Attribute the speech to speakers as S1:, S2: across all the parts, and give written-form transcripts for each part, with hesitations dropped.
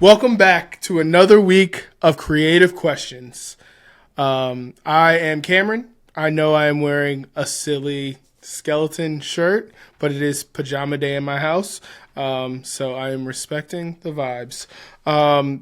S1: Welcome back to another week of Creative Questions. I am Cameron. I know I am wearing a silly skeleton shirt, but it is pajama day in my house, so I am respecting the vibes.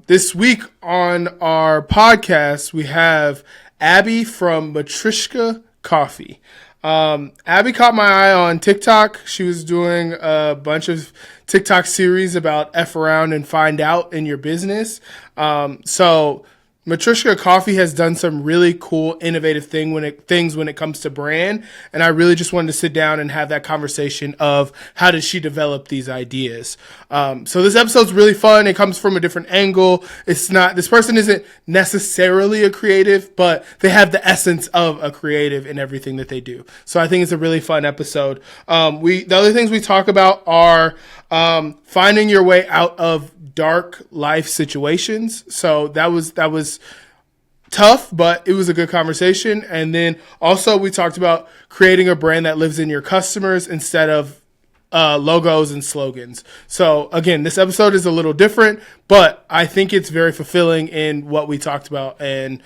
S1: This week on our podcast, we have Abbey from Matryoshka Coffee. Abby caught my eye on TikTok. She was doing a bunch of TikTok series about F around and find out in your business. So Matryoshka Coffee has done some really cool, innovative things when it comes to brand. And I really just wanted to sit down and have that conversation of how did she develop these ideas. So this episode's really fun. It comes from a different angle. This person isn't necessarily a creative, but they have the essence of a creative in everything that they do. So I think it's a really fun episode. The other things we talk about are finding your way out of dark life situations. So that was tough, but it was a good conversation. And then also we talked about creating a brand that lives in your customers instead of logos and slogans. So again, this episode is a little different, but I think it's very fulfilling in what we talked about and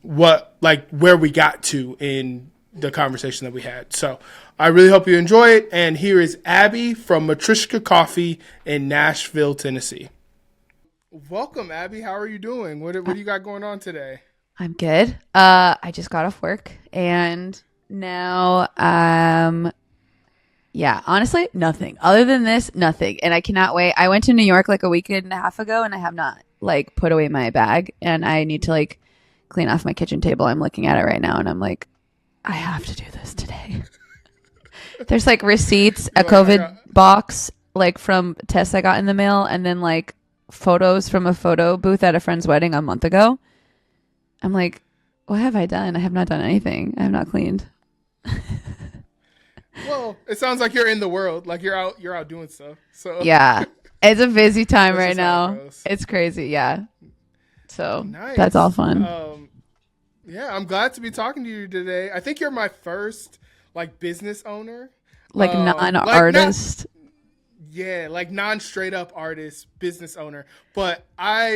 S1: where we got to in the conversation that we had. So I really hope you enjoy it. And here is Abby from Matryoshka Coffee in Nashville, Tennessee. Welcome, Abby. How are you doing? What do you got going on today?
S2: I'm good. I just got off work and now, honestly, nothing. Other than this, nothing. And I cannot wait. I went to New York like a week and a half ago and I have not put away my bag and I need to clean off my kitchen table. I'm looking at it right now and I'm like, I have to do this today. There's receipts, a COVID box, from tests I got in the mail, and then photos from a photo booth at a friend's wedding a month ago. I'm like, what have I done? I have not done anything. I have not cleaned.
S1: Well, it sounds like you're in the world. You're out doing stuff. So
S2: yeah, it's a busy time right now. It's crazy. Yeah. So nice. That's all fun.
S1: Yeah, I'm glad to be talking to you today. I think you're my first business owner,
S2: non-artist.
S1: Non straight up artist, business owner. But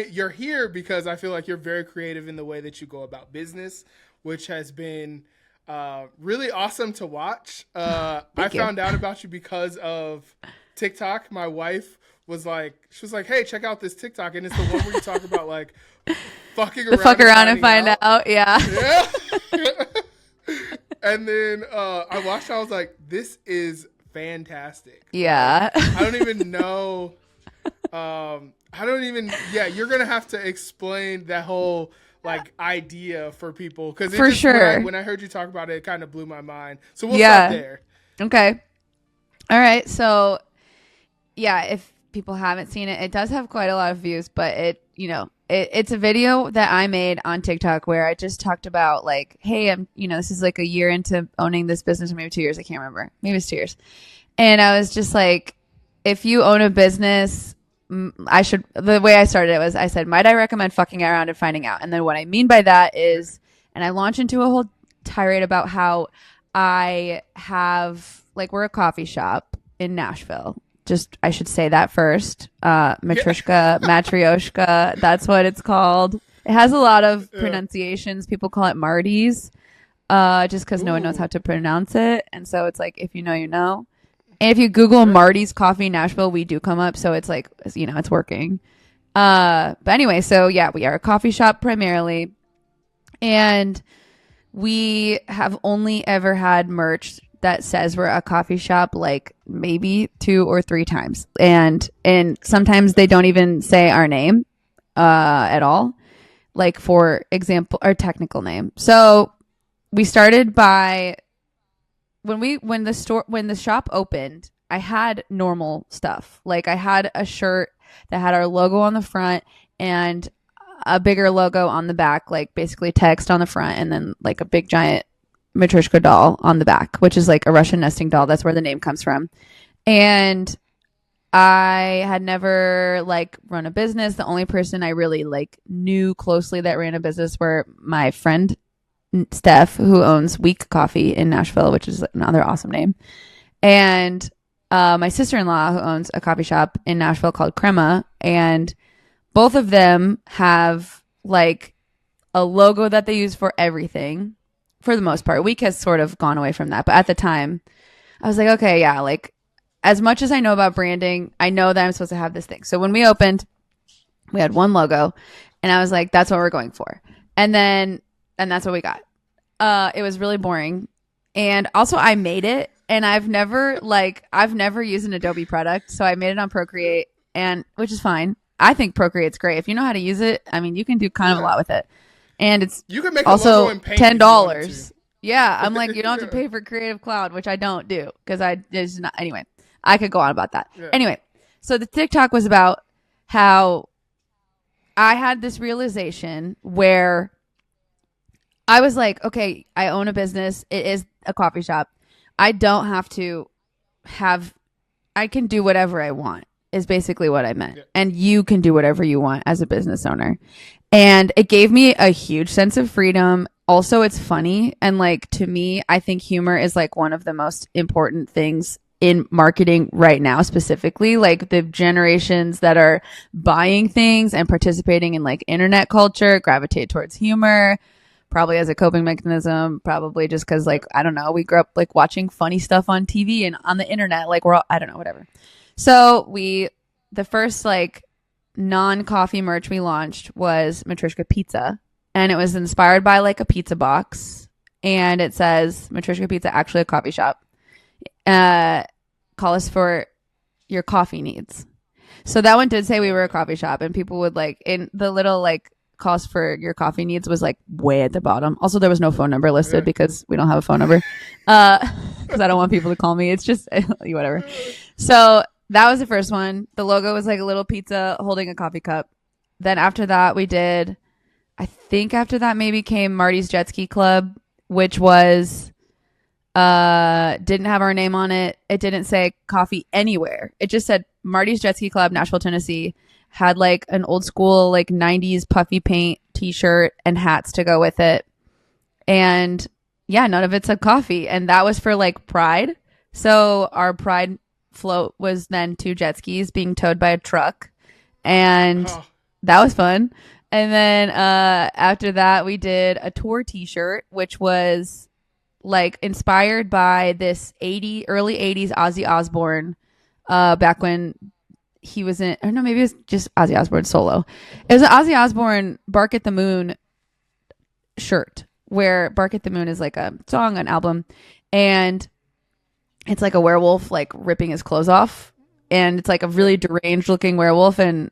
S1: you're here because I feel like you're very creative in the way that you go about business, which has been really awesome to watch. I found out about you because of TikTok. My wife was she was like, hey, check out this TikTok. And it's the one where you talk about fucking around.
S2: Fuck around and find out. Yeah.
S1: Yeah. And then I watched it. I was like, this is fantastic.
S2: Yeah.
S1: I don't even know. You're going to have to explain that whole idea for people. Because
S2: for sure.
S1: When I heard you talk about it, it kind of blew my mind. So we'll start there.
S2: Okay. All right. So yeah, if people haven't seen it, it does have quite a lot of views, but it's a video that I made on TikTok where I just talked about hey, I'm, this is a year into owning this business, or maybe 2 years. I can't remember. Maybe it's 2 years. And I was just if you own a business, the way I started it was I said, might I recommend fucking around and finding out? And then what I mean by that is, and I launched into a whole tirade about how I have, we're a coffee shop in Nashville. Just, I should say that first. Matryoshka, that's what it's called. It has a lot of pronunciations. People call it Marty's, just because no one knows how to pronounce it. And so it's if you know, you know. And if you Google Marty's Coffee Nashville, we do come up. So it's it's working. But anyway, so yeah, we are a coffee shop primarily. And we have only ever had merch that says we're a coffee shop maybe 2 or 3 times. And sometimes they don't even say our name at all. For example, our technical name. So we started by when the shop opened, I had normal stuff. I had a shirt that had our logo on the front and a bigger logo on the back, basically text on the front, and then a big giant Matryoshka doll on the back, which is a Russian nesting doll. That's where the name comes from. And I had never run a business. The only person I really knew closely that ran a business were my friend Steph, who owns Week Coffee in Nashville, which is another awesome name, and my sister-in-law, who owns a coffee shop in Nashville called Crema. And both of them have like a logo that they use for everything for the most part. Week has sort of gone away from that. But at the time, I was like, okay, yeah, like as much as I know about branding, I know that I'm supposed to have this thing. So when we opened, we had one logo and I was like, that's what we're going for. And that's what we got. It was really boring. And also I made it and I've never used an Adobe product. So I made it on Procreate and which is fine. I think Procreate's great. If you know how to use it, I mean, you can do kind of a lot with it. And it's
S1: you can make
S2: also
S1: a logo in Paint
S2: $10. Yeah, I'm like, you don't have to pay for Creative Cloud, which I don't do because anyway, I could go on about that. Yeah. Anyway, so the TikTok was about how I had this realization where I was like, okay, I own a business. It is a coffee shop. I don't have to I can do whatever I want is basically what I meant. Yeah. And you can do whatever you want as a business owner. And it gave me a huge sense of freedom. Also, it's funny. And like, to me, I think humor is like one of the most important things in marketing right now, specifically like the generations that are buying things and participating in like internet culture gravitate towards humor, probably as a coping mechanism, probably just because like, I don't know, we grew up like watching funny stuff on TV and on the internet, like we're all, I don't know, whatever. So the first like non-coffee merch we launched was Matryoshka Pizza, and it was inspired by like a pizza box, and it says Matryoshka Pizza, actually a coffee shop. Call us for your coffee needs. So that one did say we were a coffee shop, and people would like in the little like call us for your coffee needs was like way at the bottom. Also, there was no phone number listed because we don't have a phone number. Because I don't want people to call me. It's just whatever. So that was the first one. The logo was like a little pizza holding a coffee cup. Then after that, I think after that maybe came Marty's Jet Ski Club, which was didn't have our name on it. It didn't say coffee anywhere. It just said Marty's Jet Ski Club, Nashville, Tennessee. Had like an old school like 90s puffy paint t-shirt and hats to go with it. And yeah, none of it said coffee. And that was for like Pride. So our Pride float was then 2 jet skis being towed by a truck. And that was fun. And then after that, we did a tour t-shirt, which was like inspired by this early 80s Ozzy Osbourne back when he was in, or no, maybe it was just Ozzy Osbourne solo. It was an Ozzy Osbourne Bark at the Moon shirt, where Bark at the Moon is like a song, an album, and it's like a werewolf like ripping his clothes off, and it's like a really deranged looking werewolf, and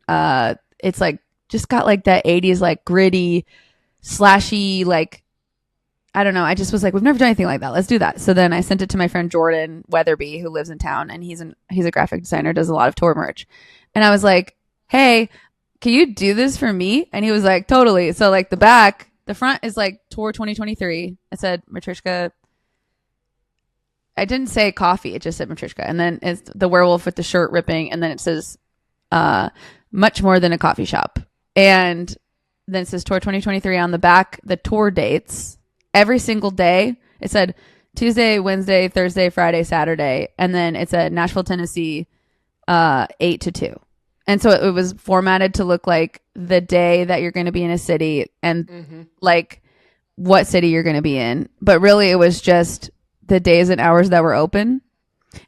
S2: it's like just got like that 80s like gritty, slashy, like I don't know. I just was like, we've never done anything like that. Let's do that. So then I sent it to my friend Jordan Weatherby, who lives in town, and he's a graphic designer, does a lot of tour merch. And I was like, hey, can you do this for me? And he was like, totally. So like the front is like tour 2023. I said Matryoshka. I didn't say coffee. It just said Matryoshka. And then it's the werewolf with the shirt ripping. And then it says much more than a coffee shop. And then it says tour 2023 on the back, the tour dates. Every single day, it said Tuesday, Wednesday, Thursday, Friday, Saturday, and then it said Nashville, Tennessee, 8 to 2. And so it was formatted to look like the day that you're going to be in a city and like what city you're going to be in. But really, it was just the days and hours that were open,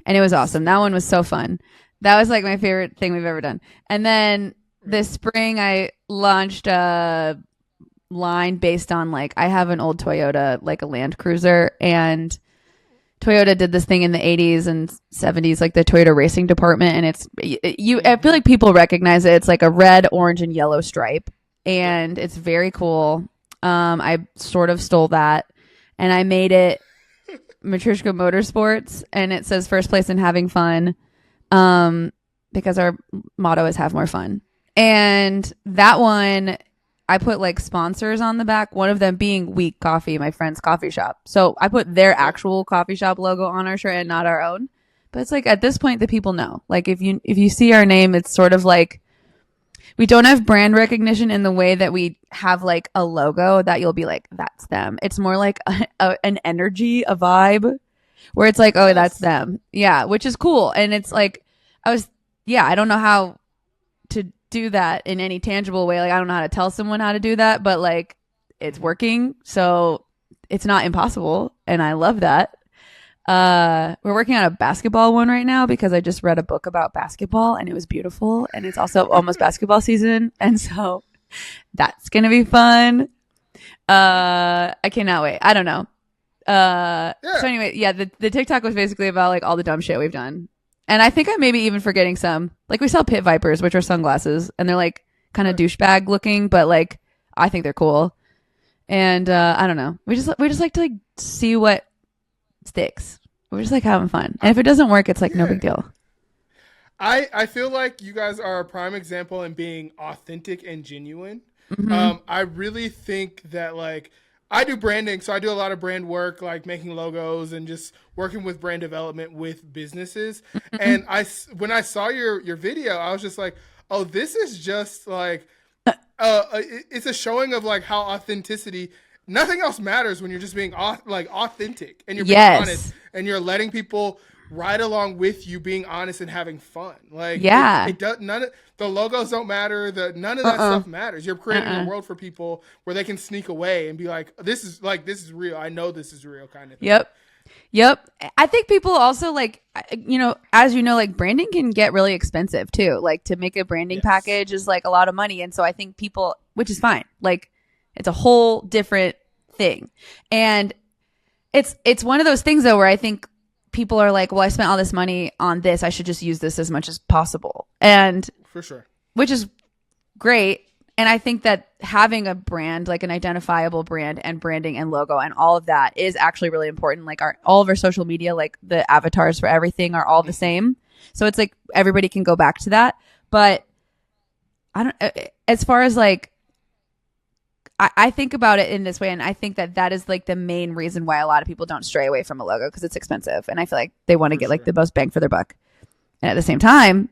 S2: and it was awesome. That one was so fun. That was like my favorite thing we've ever done. And then this spring, I launched a line based on like I have an old Toyota, like a Land Cruiser, and Toyota did this thing in the 80s and 70s, like the Toyota racing department, and I feel like people recognize it. It's like a red, orange, and yellow stripe, and it's very cool. I sort of stole that, and I made it Matryoshka Motorsports, and it says first place in having fun, because our motto is have more fun. And that one, I put like sponsors on the back, one of them being Week Coffee, my friend's coffee shop. So I put their actual coffee shop logo on our shirt and not our own. But it's like at this point the people know. Like if you see our name, it's sort of like we don't have brand recognition in the way that we have like a logo that you'll be like, that's them. It's more like an energy, a vibe where it's like, oh, that's them. Yeah, which is cool. And it's like I don't know how to do that in any tangible way. Like, I don't know how to tell someone how to do that, but like it's working. So it's not impossible. And I love that. We're working on a basketball one right now because I just read a book about basketball and it was beautiful. And it's also almost basketball season. And so that's going to be fun. I cannot wait. I don't know. So anyway, yeah, the TikTok was basically about like all the dumb shit we've done. And I think I'm maybe even forgetting some. Like we sell pit vipers, which are sunglasses, and they're like kind of douchebag looking, but like I think they're cool. And I don't know. We just like to like see what sticks. We're just like having fun. And if it doesn't work, it's like no big deal.
S1: I feel like you guys are a prime example in being authentic and genuine. I really think that like I do branding, so I do a lot of brand work, like making logos and just working with brand development with businesses. And when I saw your video, I was just like, oh, this is just like, it's a showing of like how authenticity, nothing else matters when you're just being authentic and you're being honest and you're letting people ride along with you, being honest and having fun. Like, it does the logos don't matter. None of that stuff matters. You're creating a world for people where they can sneak away and be like, this is real. I know this is real kind of thing.
S2: Yep. I think people also like, as you know, like branding can get really expensive too. Like to make a branding package is like a lot of money. And so I think people, which is fine. Like it's a whole different thing. And it's one of those things though, where I think people are like, well, I spent all this money on this. I should just use this as much as possible. And
S1: for sure,
S2: which is great. And I think that having a brand, like an identifiable brand and branding and logo and all of that is actually really important. Like all of our social media, like the avatars for everything are all the same. So it's like everybody can go back to that. But I don't, as far as like, I think about it in this way, and I think that is like the main reason why a lot of people don't stray away from a logo, because it's expensive, and I feel like they want to get like the most bang for their buck. And at the same time,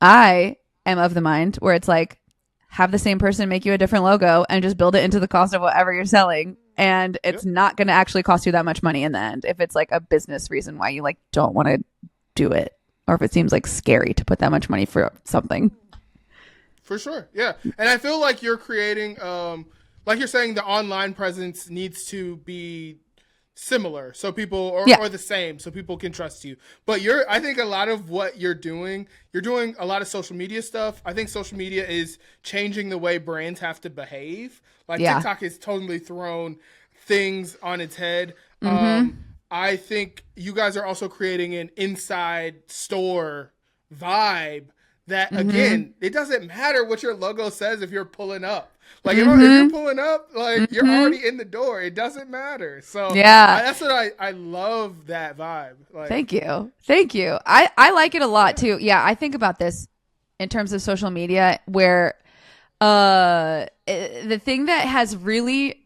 S2: I am of the mind where it's like, have the same person make you a different logo and just build it into the cost of whatever you're selling, and it's not going to actually cost you that much money in the end if it's like a business reason why you like don't want to do it, or if it seems like scary to put that much money for something.
S1: For sure, yeah. And I feel like you're creating like you're saying, the online presence needs to be similar, so people or the same, so people can trust you. But I think a lot of what you're doing a lot of social media stuff. I think social media is changing the way brands have to behave. Like TikTok has totally thrown things on its head. I think you guys are also creating an inside store vibe that, again, it doesn't matter what your logo says if you're pulling up. Like, if you're pulling up, like, you're already in the door. It doesn't matter. So, that's what I love that vibe. Like,
S2: Thank you. I like it a lot, too. Yeah, I think about this in terms of social media, where the thing that has really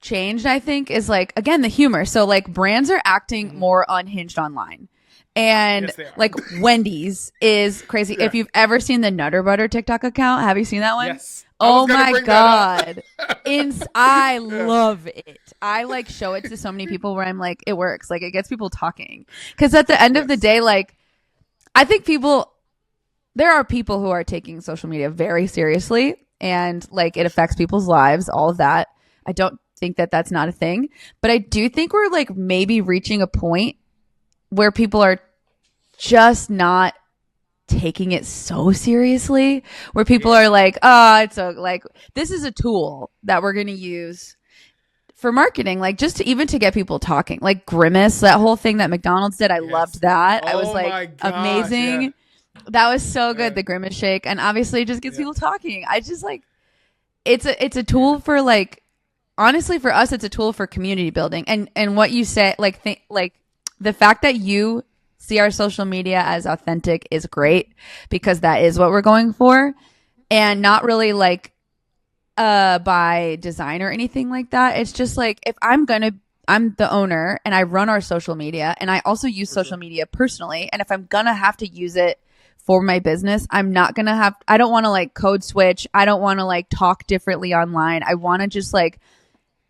S2: changed, I think, is, like, again, the humor. So, like, brands are acting more unhinged online. And like Wendy's is crazy. If you've ever seen the Nutter Butter TikTok account, have you seen that one?
S1: Yes.
S2: Oh my God. I love it. I like show it to so many people where I'm like, it works. Like it gets people talking. Because at the end of the day, like I think there are people who are taking social media very seriously, and like it affects people's lives, all of that. I don't think that that's not a thing, but I do think we're like maybe reaching a point where people are just not taking it so seriously, where people are like, like this is a tool that we're going to use for marketing, like just to get people talking. Like Grimace, that whole thing that McDonald's did, I loved that. I was like, amazing. That was so good, the Grimace shake. And obviously it just gets people talking. I just like, it's a tool for like, honestly for us, it's a tool for community building. And what you say, the fact that you see our social media as authentic is great, because that is what we're going for, and not really like by design or anything like that. It's just like, if I'm the owner and I run our social media, and I also use social media personally, and if I'm gonna have to use it for my business, I don't want to like code switch. I don't want to like talk differently online. I want to just like,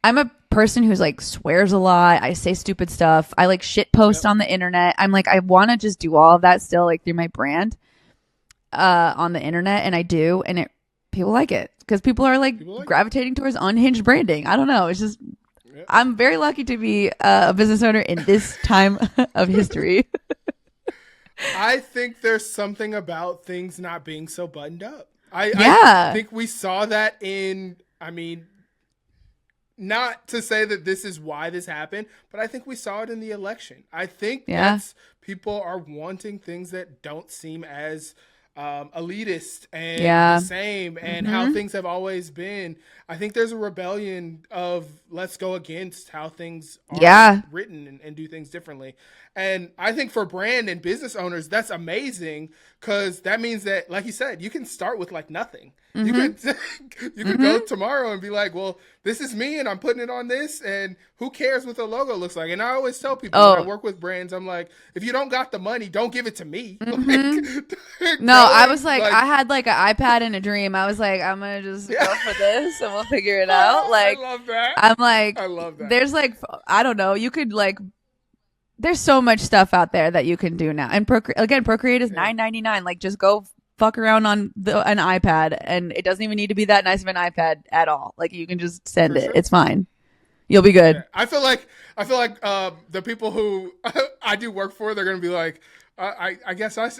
S2: I'm a person who's like swears a lot. I say stupid stuff. I like shit post on the internet. I'm like, I want to just do all of that still, like through my brand. on the internet, and I do, and people like it because people are like gravitating towards unhinged branding. I don't know. It's just I'm very lucky to be a business owner in this time of history.
S1: I think there's something about things not being so buttoned up. I think we saw that not to say that this is why this happened, but I think we saw it in the election. I think people are wanting things that don't seem as elitist and the same and how things have always been. I think there's a rebellion of let's go against how things are written and do things differently. And I think for brand and business owners, that's amazing because that means that, like you said, you can start with like nothing. You could go tomorrow and be like, well, this is me and I'm putting it on this and who cares what the logo looks like? And I always tell people when I work with brands, I'm like, if you don't got the money, don't give it to me.
S2: I was like, I had like an iPad and a dream. I was like, I'm going to just go for this and we'll figure it out. Like,
S1: I love that.
S2: I'm like,
S1: I love that.
S2: There's like, I don't know. You could like, there's so much stuff out there that you can do now. And Procreate is $9.99. Like just go fuck around on an iPad, and it doesn't even need to be that nice of an iPad at all. Like you can just send it. Sure. It's fine. You'll be good.
S1: Yeah. I feel like the people who I do work for, they're gonna be like, I guess I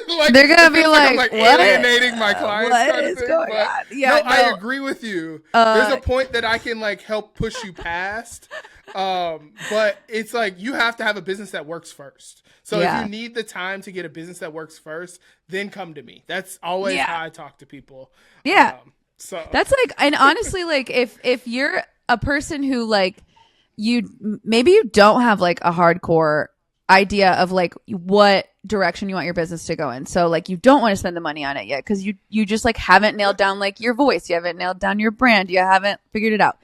S1: like
S2: they're gonna be like,
S1: I'm like
S2: what?
S1: Alienating my clients.
S2: What
S1: kind of
S2: is
S1: thing.
S2: going
S1: But
S2: on? Yeah,
S1: I agree with you. There's a point that I can like help push you past. But it's like you have to have a business that works first. So if you need the time to get a business that works first, then come to me. That's always how I talk to people.
S2: Yeah.
S1: So
S2: that's like, and honestly, like if you're a person who like maybe you don't have like a hardcore idea of like what direction you want your business to go in. So like you don't want to spend the money on it yet because you just like haven't nailed down like your voice. You haven't nailed down your brand. You haven't figured it out.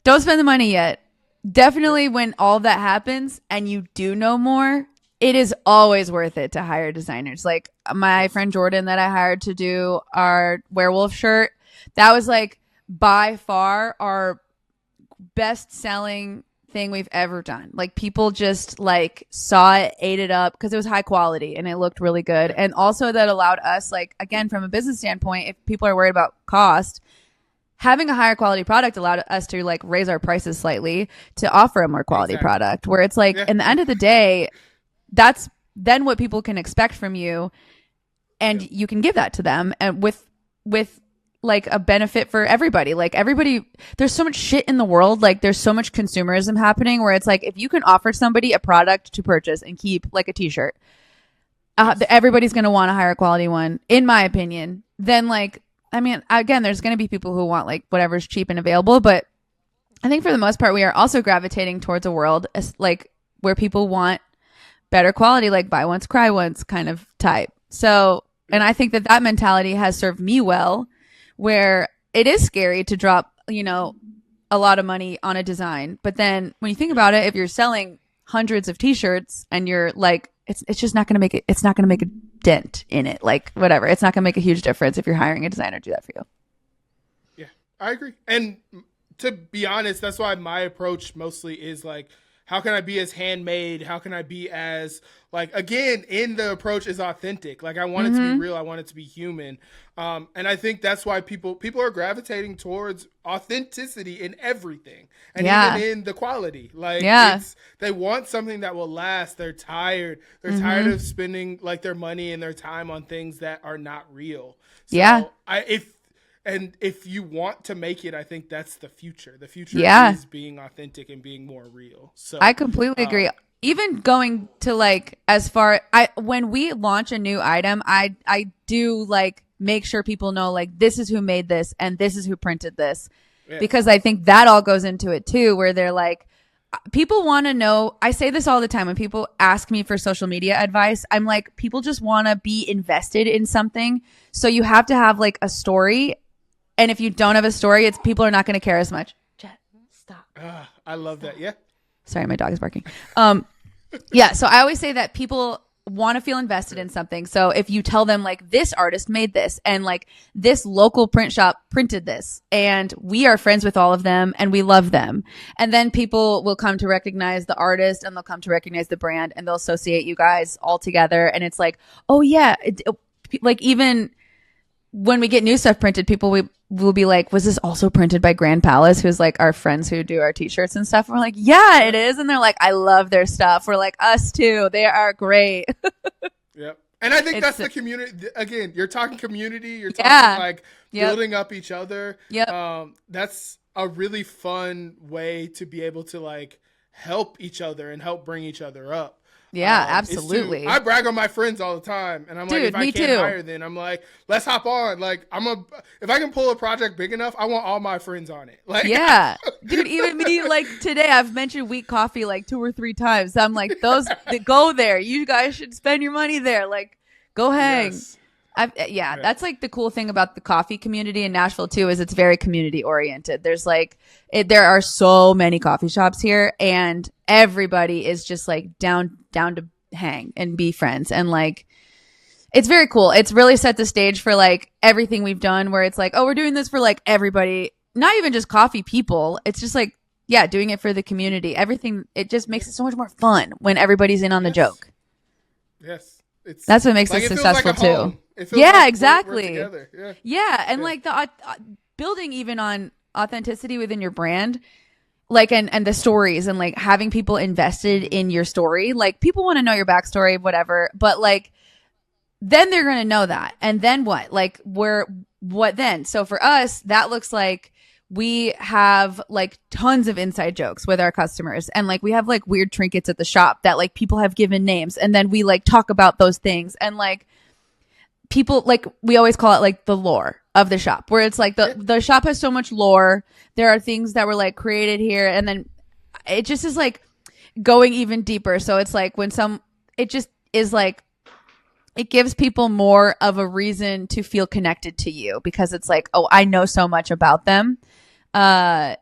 S2: Don't spend the money yet. Definitely when all that happens and you do know more, it is always worth it to hire designers. Like my friend Jordan that I hired to do our werewolf shirt, that was like by far our best selling thing we've ever done. Like people just like saw it, ate it up because it was high quality and it looked really good. And also that allowed us, like, again, from a business standpoint, if people are worried about cost, having a higher quality product allowed us to like raise our prices slightly to offer a more quality product where it's like in the end of the day, that's then what people can expect from you. And you can give that to them and with like a benefit for everybody. Like everybody, there's so much shit in the world. Like there's so much consumerism happening where it's like, if you can offer somebody a product to purchase and keep like a t-shirt, everybody's going to want a higher quality one, in my opinion. Then like, I mean, again, there's going to be people who want like whatever's cheap and available, but I think for the most part, we are also gravitating towards a world like where people want better quality, like buy once, cry once kind of type. So, and I think that mentality has served me well, where it is scary to drop, you know, a lot of money on a design. But then when you think about it, if you're selling hundreds of t-shirts and you're like, it's just not going to make it, it's not going to make a dent in it. Like whatever. It's not going to make a huge difference if you're hiring a designer to do that for you.
S1: Yeah, I agree. And to be honest, that's why my approach mostly is like, how can I be as handmade? How can I be as like, again, in the approach is authentic. Like I want it to be real. I want it to be human. And I think that's why people are gravitating towards authenticity in everything and even in the quality. Like they want something that will last. They're tired. They're tired of spending like their money and their time on things that are not real. So if you want to make it, I think that's the future. The future is being authentic and being more real. So
S2: I completely agree. Even going to like as far when we launch a new item, I do like make sure people know like this is who made this and this is who printed this, because I think that all goes into it too, where they're like, people want to know. I say this all the time when people ask me for social media advice. I'm like, people just want to be invested in something, so you have to have like a story. And if you don't have a story, people are not going to care as much. Jet, stop.
S1: I love that. Yeah.
S2: Sorry, my dog is barking. So I always say that people want to feel invested in something. So if you tell them like this artist made this and like this local print shop printed this and we are friends with all of them and we love them, and then people will come to recognize the artist and they'll come to recognize the brand and they'll associate you guys all together. And it's like, oh yeah, like even when we get new stuff printed, people will be like, was this also printed by Grand Palace, who's like our friends who do our t-shirts and stuff? And we're like, yeah, it is. And they're like, I love their stuff. We're like, us too. They are great.
S1: Yep. And I think that's the community. Again, you're talking community. You're talking like building up each other.
S2: Yep.
S1: That's a really fun way to be able to like help each other and help bring each other up.
S2: Yeah, absolutely.
S1: I brag on my friends all the time, and I'm like, if I can't hire, then I'm like, let's hop on. Like, if I can pull a project big enough, I want all my friends on it. Like,
S2: yeah, dude. Even me, like today, I've mentioned Week Coffee like 2 or 3 times. I'm like, go there. You guys should spend your money there. Like, go hang. Yes. That's like the cool thing about the coffee community in Nashville too, is it's very community oriented. There's like, there are so many coffee shops here, and everybody is just like down to hang and be friends. And like, it's very cool. It's really set the stage for like everything we've done, where it's like, oh, we're doing this for like everybody, not even just coffee people. It's just like, yeah, doing it for the community. Everything, it just makes it so much more fun when everybody's in on the joke.
S1: Yes.
S2: That's what makes it successful
S1: like
S2: too.
S1: Yeah,
S2: like exactly.
S1: Yeah,
S2: and like the building even on authenticity within your brand, like and the stories, and like having people invested in your story. Like, people want to know your backstory, whatever, but like then they're going to know that. And then what? Like, what then? So for us, that looks like we have like tons of inside jokes with our customers, and like we have like weird trinkets at the shop that like people have given names, and then we like talk about those things. And like, people, like, we always call it like the lore of the shop, where it's like the shop has so much lore. There are things that were like created here, and then it just is like going even deeper. So it's like it just is like, it gives people more of a reason to feel connected to you, because it's like, oh, I know so much about them. And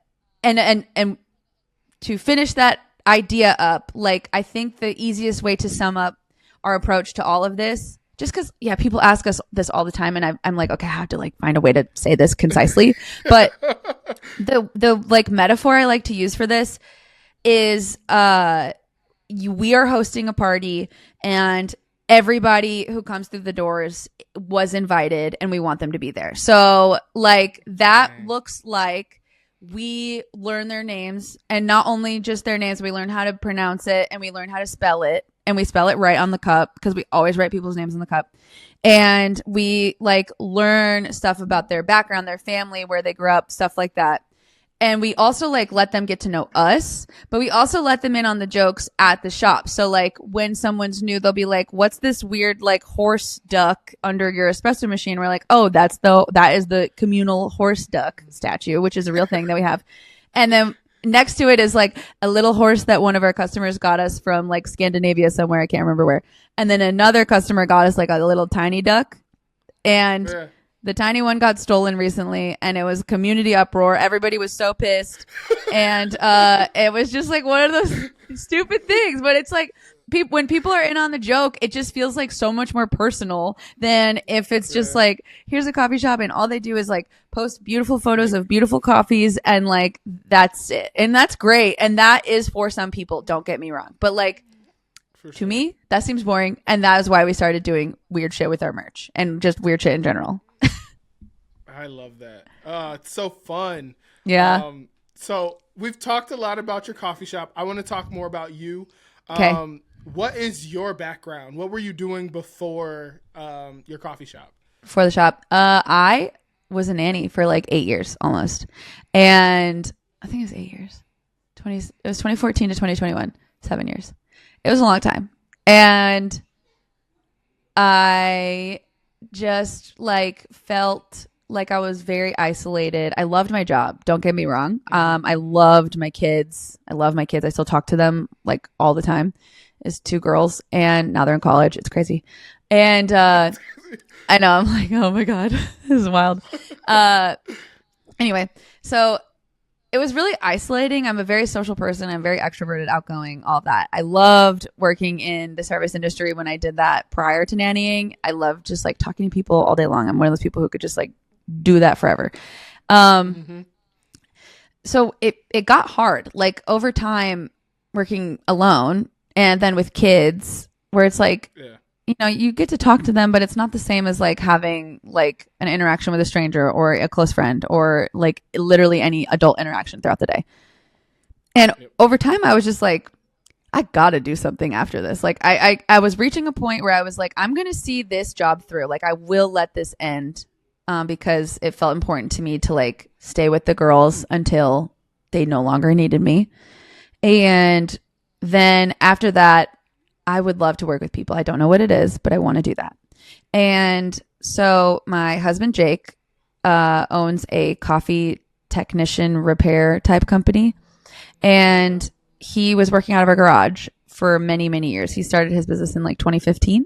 S2: to finish that idea up, like, I think the easiest way to sum up our approach to all of this, just because, yeah, people ask us this all the time, and I'm like, okay, I have to like find a way to say this concisely. But the like metaphor I like to use for this is, we are hosting a party, and everybody who comes through the doors was invited, and we want them to be there. So like, that looks like we learn their names, and not only just their names, we learn how to pronounce it, and we learn how to spell it. And we spell it right on the cup, because we always write people's names on the cup. And we like learn stuff about their background, their family, where they grew up, stuff like that. And we also like let them get to know us, but we also let them in on the jokes at the shop. So like, when someone's new, they'll be like, what's this weird like horse duck under your espresso machine? We're like, oh, that is the communal horse duck statue, which is a real thing that we have. And then next to it is like a little horse that one of our customers got us from like Scandinavia somewhere. I can't remember where. And then another customer got us like a little tiny duck. And the tiny one got stolen recently, and it was community uproar. Everybody was so pissed. And it was just like one of those stupid things. But it's like, when people are in on the joke, it just feels like so much more personal than if it's just like, here's a coffee shop, and all they do is like post beautiful photos of beautiful coffees, and like, that's it. And that's great. And that is for some people, don't get me wrong. But like, to me, that seems boring. And that is why we started doing weird shit with our merch, and just weird shit in general.
S1: I love that. It's so fun.
S2: Yeah.
S1: So we've talked a lot about your coffee shop. I want to talk more about you.
S2: Okay.
S1: What is your background? What were you doing before your coffee shop?
S2: For the shop, I was a nanny for like 8 years almost, and I think it was 8 years. It was 2014 to 2021, 7 years. It was a long time, and I just like felt like I was very isolated. I loved my job. Don't get me wrong. I loved my kids. I love my kids. I still talk to them like all the time. It's 2 girls, and now they're in college. It's crazy. And I know, I'm like, oh my God, this is wild. Anyway, so it was really isolating. I'm a very social person. I'm very extroverted, outgoing, all of that. I loved working in the service industry when I did that prior to nannying. I love just like talking to people all day long. I'm one of those people who could just like do that forever. So it got hard, like over time, working alone, and then with kids, where it's like, you know, you get to talk to them, but it's not the same as like having like an interaction with a stranger or a close friend or like literally any adult interaction throughout the day. And
S1: Yep.
S2: over time, I was just like, I gotta do something after this. Like I was reaching a point where I was like, I'm gonna see this job through. Like I will let this end, because it felt important to me to like stay with the girls until they no longer needed me. And then after that, I would love to work with people. I don't know what it is, but I want to do that. And so my husband Jake owns a coffee technician repair type company, and he was working out of our garage for many, many years. He started his business in like 2015.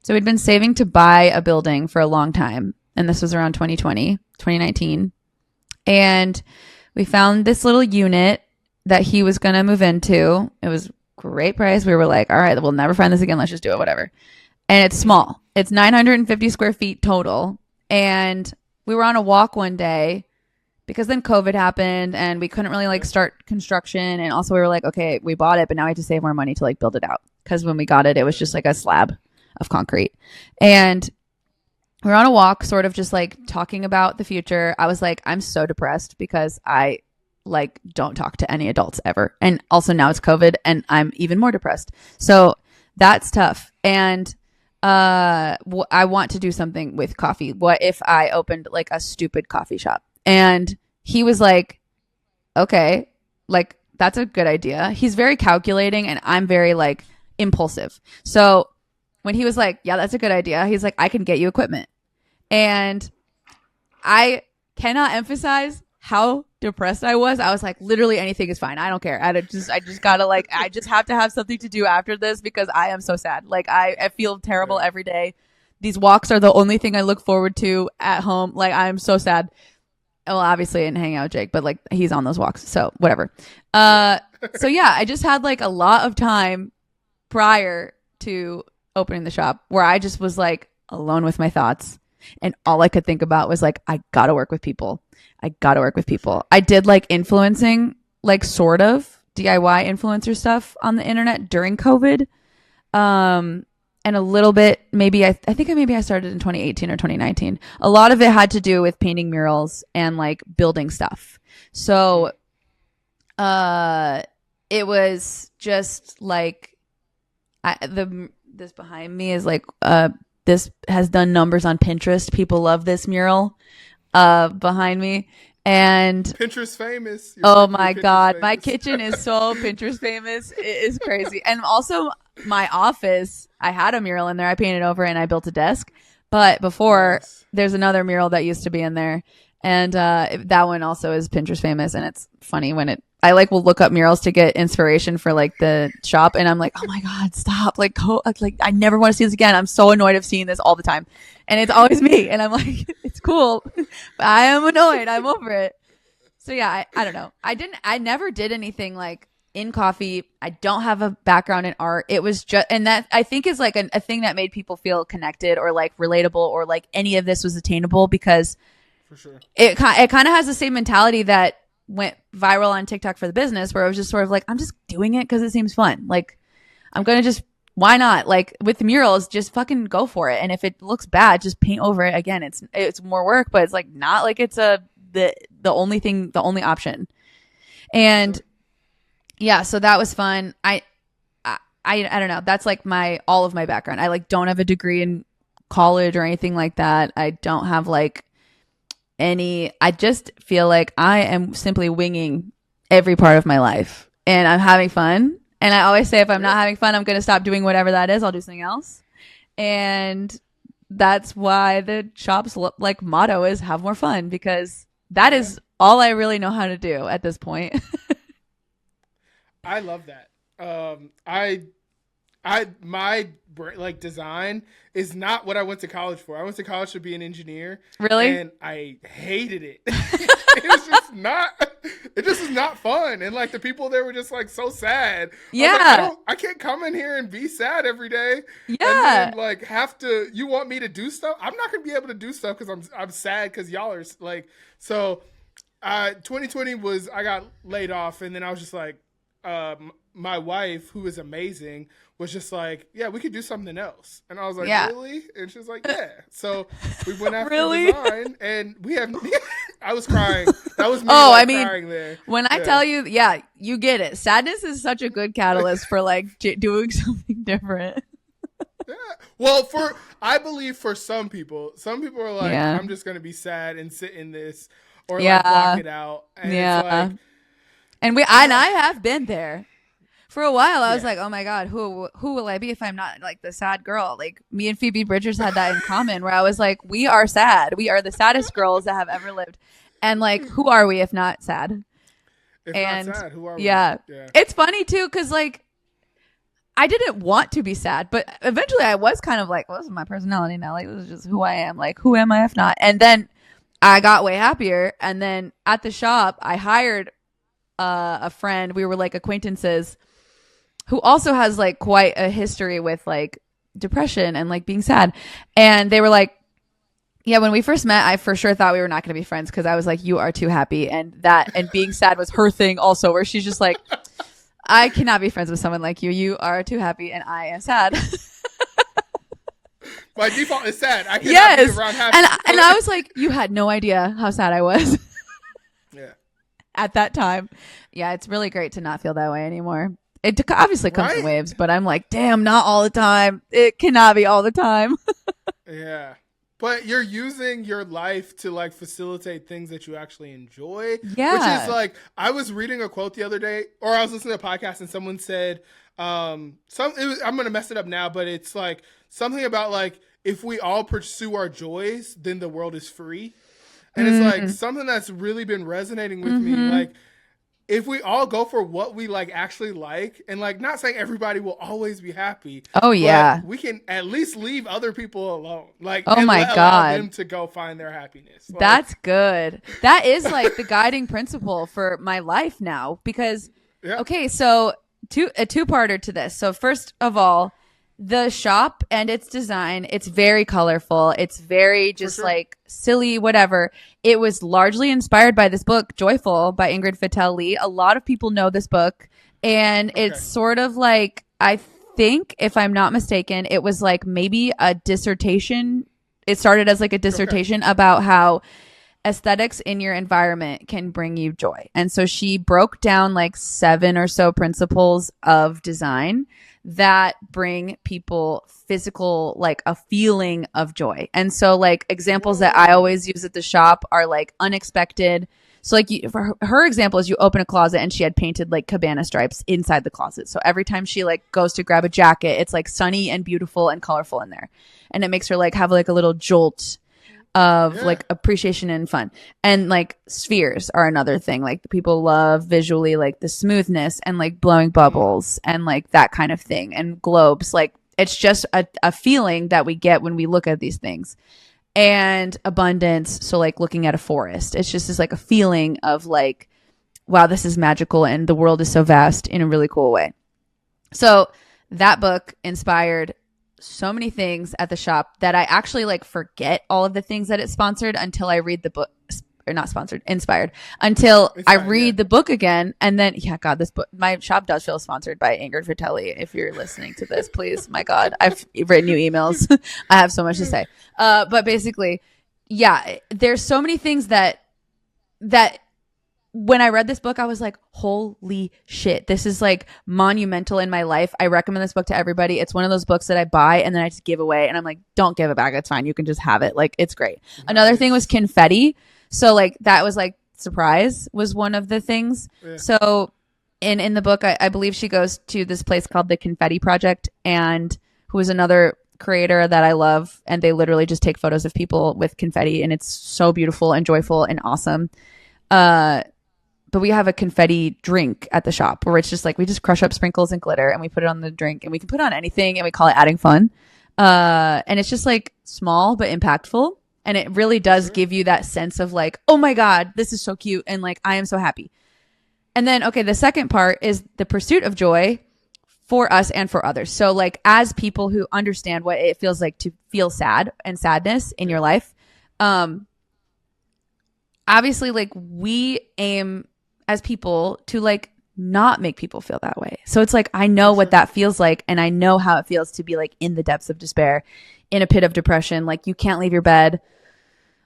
S2: So we'd been saving to buy a building for a long time. And this was around 2020, 2019. And we found this little unit that he was going to move into. It was great price. We were like, all right, we'll never find this again. Let's just do it, whatever. And it's small. It's 950 square feet total. And we were on a walk one day because then COVID happened and we couldn't really like start construction. And also we were like, okay, we bought it, but now we have to save more money to like build it out. Because when we got it, it was just like a slab of concrete. And we were on a walk, sort of just like talking about the future. I was like, I'm so depressed because I like don't talk to any adults ever. And also now it's COVID and I'm even more depressed. So that's tough. And I want to do something with coffee. What if I opened like a stupid coffee shop? And he was like, okay, like that's a good idea. He's very calculating and I'm very like impulsive. So when he was like, yeah, that's a good idea, he's like, I can get you equipment. And I cannot emphasize how depressed I was. I was like, literally anything is fine. I don't care. I just gotta like, I just have to have something to do after this because I am so sad. Like I feel terrible every day. These walks are the only thing I look forward to at home. Like I'm so sad. Well, obviously I didn't hang out with Jake, but like he's on those walks. So whatever. So yeah, I just had like a lot of time prior to opening the shop where I just was like alone with my thoughts. And all I could think about was like, I gotta work with people. I gotta work with people. I did like influencing, like sort of DIY influencer stuff on the internet during COVID. And a little bit, maybe I think maybe I started in 2018 or 2019. A lot of it had to do with painting murals and like building stuff. So, it was just like, this behind me is like, this has done numbers on Pinterest. People love this mural behind me. And
S1: Pinterest famous.
S2: Oh my God. My kitchen is so Pinterest famous. It is crazy. And also my office, I had a mural in there. I painted over and I built a desk. But before, there's another mural that used to be in there. And that one also is Pinterest famous. And it's funny when I like will look up murals to get inspiration for like the shop. And I'm like, oh my God, stop. Like I never want to see this again. I'm so annoyed of seeing this all the time. And it's always me. And I'm like, it's cool. But I am annoyed. I'm over it. So yeah, I don't know. I never did anything like in coffee. I don't have a background in art. It was just, and that I think is like a thing that made people feel connected or like relatable or like any of this was attainable because
S1: for sure.
S2: It kind of has the same mentality that went viral on TikTok for the business where it was just sort of like, I'm just doing it because it seems fun. Like I'm going to just, why not? Like with the murals, just fucking go for it. And if it looks bad, just paint over it. Again, it's more work, but it's like not like it's the only option. And yeah, so that was fun. I don't know. That's like all of my background. I like don't have a degree in college or anything like that. I don't have like I just feel like I am simply winging every part of my life and I'm having fun. And I always say, if I'm not having fun, I'm going to stop doing whatever that is. I'll do something else. And that's why the shop's like motto is have more fun, because that is all I really know how to do at this point.
S1: I love that. My like design is not what I went to college for. I went to college to be an engineer.
S2: Really?
S1: And I hated it. It's just not fun. And like the people there were just like so sad.
S2: Yeah.
S1: I can't come in here and be sad every day.
S2: Yeah.
S1: And then like you want me to do stuff? I'm not going to be able to do stuff because I'm sad because y'all are like, so 2020 I got laid off and then I was just like, my wife, who is amazing, was just like, yeah, we could do something else. And I was like,
S2: Yeah.
S1: really? And she was like, yeah. So we went after
S2: Really?
S1: design, and we have. I was crying. That was me crying there.
S2: When I tell you, yeah, you get it. Sadness is such a good catalyst for like doing something different.
S1: Yeah. Well, I believe for some people are like, I'm just gonna be sad and sit in this, or like block it out. And it's like,
S2: and I have been there. For a while, I was like, oh my God, who will I be if I'm not like the sad girl? Like me and Phoebe Bridgers had that in common, where I was like, we are sad. We are the saddest girls that have ever lived. And like, who are we if not sad?
S1: If not sad, who are we?
S2: Yeah. It's funny too, because like, I didn't want to be sad, but eventually I was kind of like, well, this is my personality now. Like, this is just who I am. Like, who am I if not? And then I got way happier. And then at the shop, I hired a friend. We were like acquaintances, who also has like quite a history with like depression and like being sad. And they were like, yeah, when we first met, I for sure thought we were not going to be friends, because I was like, you are too happy. And being sad was her thing also, where she's just like, I cannot be friends with someone like you. You are too happy and I am sad.
S1: My default is sad. I cannot be around happy.
S2: And I was like, you had no idea how sad I was.
S1: Yeah.
S2: At that time. Yeah, it's really great to not feel that way anymore. It obviously comes in waves, but I'm like, damn, not all the time. It cannot be all the time.
S1: Yeah. But you're using your life to like facilitate things that you actually enjoy.
S2: Yeah.
S1: Which is like, I was reading a quote the other day, or I was listening to a podcast, and someone said, I'm going to mess it up now, but it's like something about like, if we all pursue our joys, then the world is free. And it's like something that's really been resonating with me. Like, if we all go for what we like actually like, and like, not saying everybody will always be happy.
S2: Oh yeah,
S1: we can at least leave other people alone. Like,
S2: oh my God,
S1: allow them to go find their happiness. Like,
S2: that's good. That is like the guiding principle for my life now. Because okay, so a two-parter to this. So first of all, the shop and its design, it's very colorful. It's very just like silly, whatever. It was largely inspired by this book, Joyful, by Ingrid Fetell Lee. A lot of people know this book. And it's sort of like, I think, if I'm not mistaken, it was like maybe a dissertation. It started as like a dissertation about how aesthetics in your environment can bring you joy. And so she broke down like 7 or so principles of design that bring people physical, like a feeling of joy. And so like examples that I always use at the shop are like unexpected. So like for her example is, you open a closet and she had painted like cabana stripes inside the closet. So every time she like goes to grab a jacket, it's like sunny and beautiful and colorful in there. And it makes her like have like a little jolt of like appreciation and fun. And like spheres are another thing. Like the people love visually like the smoothness and like blowing bubbles and like that kind of thing. And globes, like it's just a feeling that we get when we look at these things. And abundance, so like looking at a forest, it's just this like a feeling of like, wow, this is magical and the world is so vast in a really cool way. So that book inspired so many things at the shop that I actually like forget all of the things that it sponsored until I read the book, or not sponsored, inspired, until I read the book again. And then, God, this book, my shop does feel sponsored by Ingrid Fratelli. If you're listening to this, please, my God, I've written you emails. I have so much to say. But basically, there's so many things that when I read this book, I was like, holy shit, this is like monumental in my life. I recommend this book to everybody. It's one of those books that I buy and then I just give away. And I'm like, don't give it back. It's fine. You can just have it. Like, it's great. Nice. Another thing was confetti. So like, that was like, surprise was one of the things. Yeah. So in the book, I believe she goes to this place called the Confetti Project, and who is another creator that I love. And they literally just take photos of people with confetti, and it's so beautiful and joyful and awesome. But we have a confetti drink at the shop where it's just like, we just crush up sprinkles and glitter and we put it on the drink, and we can put on anything, and we call it adding fun. And it's just like small but impactful. And it really does give you that sense of like, oh my God, this is so cute. And like, I am so happy. And then, okay, the second part is the pursuit of joy for us and for others. So like, as people who understand what it feels like to feel sad and sadness in your life, obviously like we aim as people to like not make people feel that way. So it's like, I know what that feels like, and I know how it feels to be like in the depths of despair, in a pit of depression, like you can't leave your bed,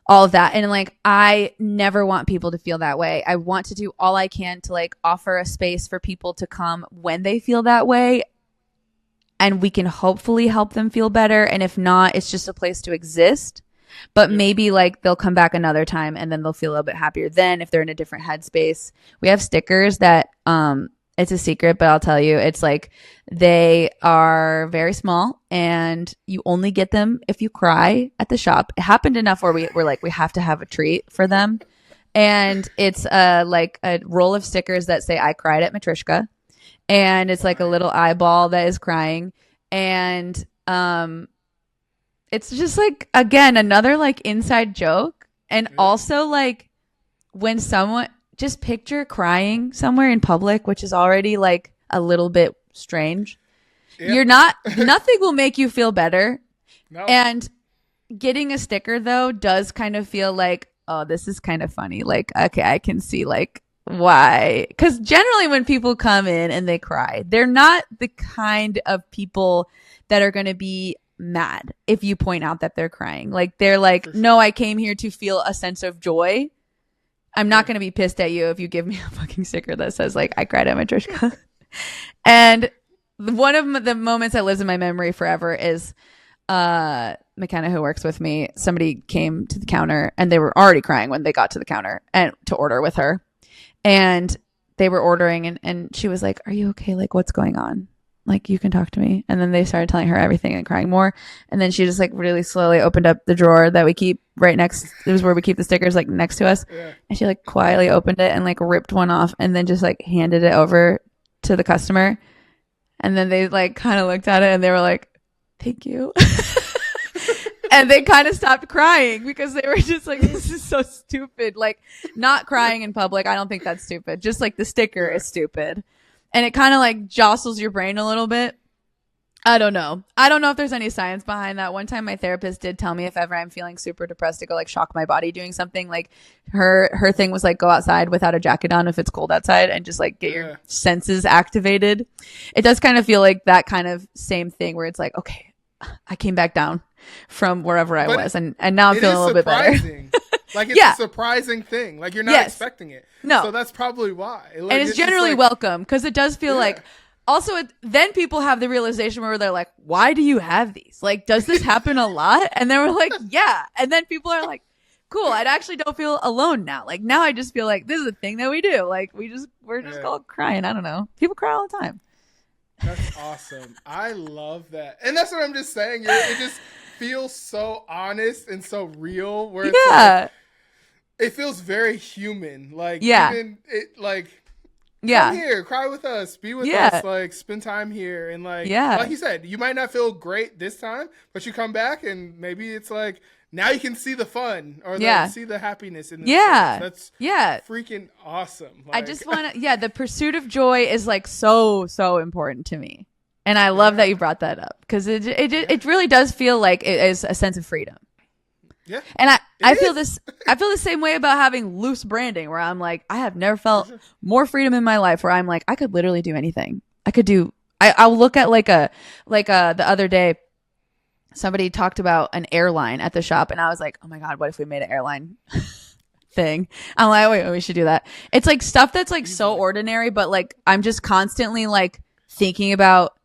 S2: all of that. And like, I never want people to feel that way. I want to do all I can to like offer a space for people to come when they feel that way, and we can hopefully help them feel better. And if not, it's just a place to exist. But maybe like they'll come back another time and then they'll feel a little bit happier then if they're in a different headspace. We have stickers that it's a secret, but I'll tell you, it's like they are very small and you only get them if you cry at the shop. It happened enough where we're like, we have to have a treat for them. And it's like a roll of stickers that say, I cried at Matryoshka. And it's like a little eyeball that is crying. And it's just like, again, another like inside joke. And also like when someone, just picture crying somewhere in public, which is already like a little bit strange. You're not, nothing will make you feel better. No. And getting a sticker though does kind of feel like, oh, this is kind of funny. Like, okay, I can see like why. Because generally when people come in and they cry, they're not the kind of people that are going to be mad if you point out that they're crying. Like they're like, sure. No, I came here to feel a sense of joy. I'm not going to be pissed at you if you give me a fucking sticker that says like, I cried at Matryoshka. And one of the moments that lives in my memory forever is McKenna, who works with me, somebody came to the counter and they were already crying when they got to the counter and to order with her. And they were ordering and she was like, are you okay? Like, what's going on? Like, you can talk to me. And then they started telling her everything and crying more. And then she just like really slowly opened up the drawer that we keep right next. It was where we keep the stickers, like next to us. Yeah. And she like quietly opened it and like ripped one off and then just like handed it over to the customer. And then they like kind of looked at it and they were like, thank you. And they kind of stopped crying because they were just like, this is so stupid. Like, not crying in public, I don't think that's stupid. Just like the sticker is stupid. And it kind of like jostles your brain a little bit. I don't know. I don't know if there's any science behind that. One time my therapist did tell me if ever I'm feeling super depressed to go like shock my body doing something. Like her thing was like go outside without a jacket on if it's cold outside and just like get your senses activated. It does kind of feel like that kind of same thing where it's like, okay, I came back down from wherever I was and now I'm feeling a little bit better.
S1: Like it's a surprising thing. Like you're not expecting it.
S2: No.
S1: So that's probably why. Like,
S2: and it's generally like, welcome because it does feel like also then people have the realization where they're like, why do you have these? Like, does this happen a lot? And then we're like, yeah. And then people are like, cool. I actually don't feel alone now. Like now I just feel like this is a thing that we do. Like we're just called crying. I don't know. People cry all the time.
S1: That's awesome. I love that. And that's what I'm just saying. It just feels so honest and so real where it's like, it feels very human. Like even it like come here, cry with us, be with us, like spend time here and like you said, you might not feel great this time, but you come back and maybe it's like now you can see the fun or see the happiness in this place. That's freaking awesome. Like,
S2: I just want to the pursuit of joy is like so important to me. And I love that you brought that up because it really does feel like it is a sense of freedom. Yeah. And I feel the same way about having loose branding where I'm like, I have never felt more freedom in my life where I'm like, I could literally do anything. I'll look at the other day, somebody talked about an airline at the shop and I was like, oh my God, what if we made an airline thing? I'm like, wait, we should do that. It's like stuff that's like so ordinary, but like, I'm just constantly like thinking about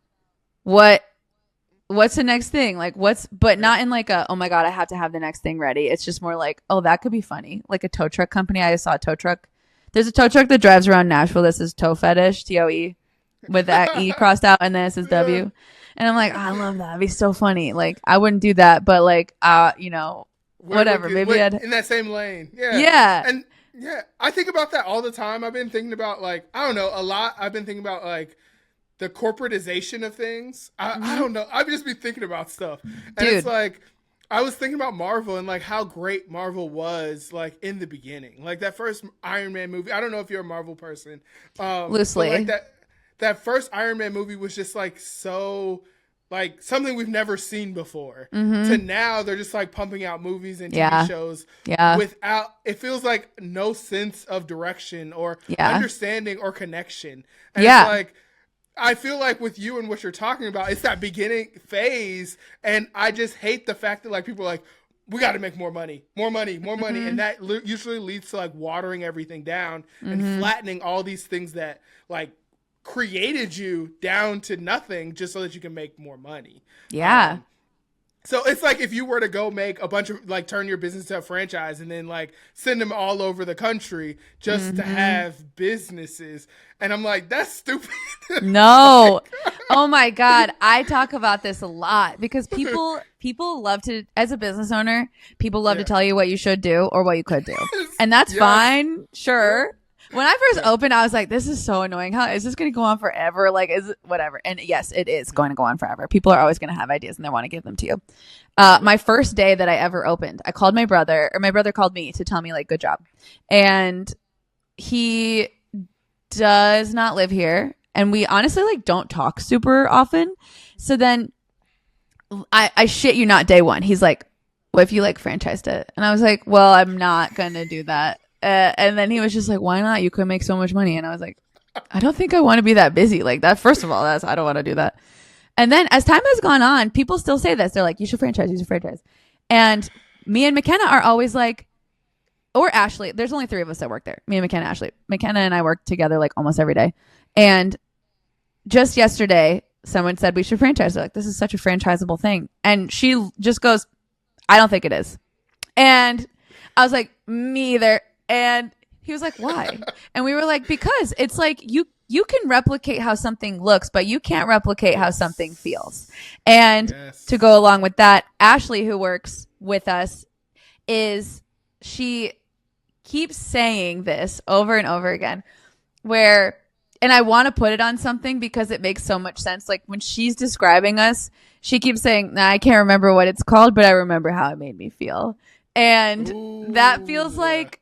S2: what's the next thing? Like but not in like oh my God, I have to have the next thing ready. It's just more like, oh, that could be funny. Like a tow truck company. I saw a tow truck. There's a tow truck that drives around Nashville. This is Toe Fetish, TOE, with that E crossed out and then it says W. And I'm like, oh, I love that. It'd be so funny. Like I wouldn't do that, but like, whatever. Maybe I'd
S1: in that same lane. Yeah. Yeah. And I think about that all the time. I've been thinking about like, I don't know, a lot. I've been thinking about like the corporatization of things. I don't know. I've just been thinking about stuff. And it's like, I was thinking about Marvel and like how great Marvel was like in the beginning. Like that first Iron Man movie. I don't know if you're a Marvel person.
S2: Loosely.
S1: But like that first Iron Man movie was just like so like something we've never seen before,
S2: Mm-hmm.
S1: to now they're just like pumping out movies and TV
S2: Yeah.
S1: shows
S2: Yeah.
S1: without, it feels like no sense of direction or
S2: Yeah.
S1: understanding or connection. And
S2: Yeah.
S1: it's like, I feel like with you and what you're talking about, it's that beginning phase. And I just hate the fact that like people are like, we got to make more money, more money, more money.
S2: Mm-hmm.
S1: And that usually leads to like watering everything down and
S2: Mm-hmm.
S1: flattening all these things that like created you down to nothing just so that you can make more money.
S2: Yeah.
S1: So it's like if you were to go make a bunch of like turn your business to a franchise and then like send them all over the country just to have businesses. And I'm like, that's stupid.
S2: No. Oh my God. I talk about this a lot because people love to, as a business owner, people love to tell you what you should do or what you could do. And that's fine. Sure. When I first opened, I was like, this is so annoying. How is this going to go on forever? Like, is it whatever? And yes, it is going to go on forever. People are always going to have ideas and they want to give them to you. My first day that I ever opened, I called my brother, or my brother called me to tell me like, good job. And he does not live here. And we honestly like don't talk super often. So then I shit you not, day one, he's like, what if you like franchised it? And I was like, well, I'm not going to do that. And then he was just like, why not? You could make so much money. And I was like, I don't think I want to be that busy. Like that, first of all, I don't want to do that. And then as time has gone on, people still say this. They're like, you should franchise. And me and McKenna are always like, or Ashley, there's only 3 of us that work there. Me and McKenna, Ashley. McKenna and I work together like almost every day. And just yesterday, someone said we should franchise. They're like, this is such a franchisable thing. And she just goes, I don't think it is. And I was like, me either. And he was like, why? And we were like, because it's like you can replicate how something looks, but you can't replicate how something feels. And to go along with that, Ashley, who works with us, she keeps saying this over and over again, and I want to put it on something because it makes so much sense. Like when she's describing us, she keeps saying, nah, I can't remember what it's called, but I remember how it made me feel. And that feels like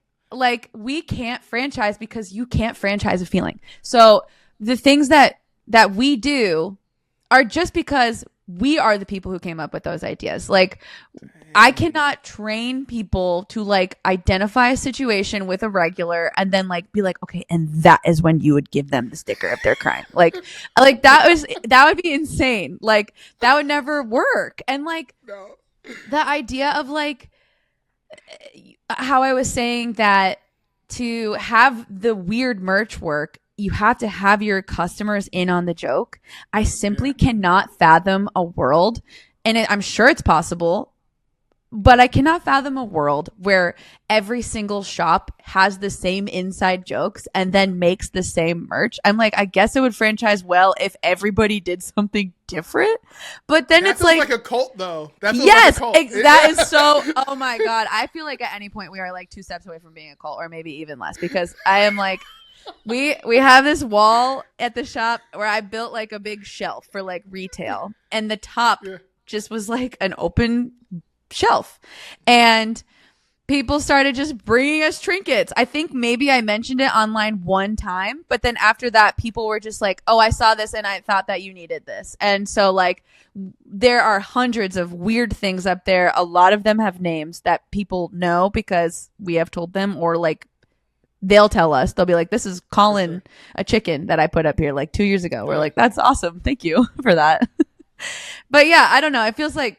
S2: we can't franchise because you can't franchise a feeling. So the things that we do are just because we are the people who came up with those ideas. Like I cannot train people to like identify a situation with a regular and then like be like, okay, and that is when you would give them the sticker if they're crying. Like that would be insane. Like that would never work. And like the idea of like how I was saying that to have the weird merch work, you have to have your customers in on the joke. I simply cannot fathom a world, and I'm sure it's possible, but I cannot fathom a world where every single shop has the same inside jokes and then makes the same merch. I'm like, I guess it would franchise well if everybody did something different, but then it's like
S1: a cult though.
S2: Yes,
S1: like a cult.
S2: That is so. Oh my God, I feel like at any point we are like 2 steps away from being a cult, or maybe even less, because I am like, we have this wall at the shop where I built like a big shelf for like retail, and the top just was like an open shelf, and people started just bringing us trinkets. I think maybe I mentioned it online one time, but then after that, people were just like, oh, I saw this and I thought that you needed this. And so like there are hundreds of weird things up there. A lot of them have names that people know because we have told them, or like they'll tell us. They'll be like, this is Colin, a chicken that I put up here like 2 years ago. We're like, that's awesome. Thank you for that. But yeah, I don't know. It feels like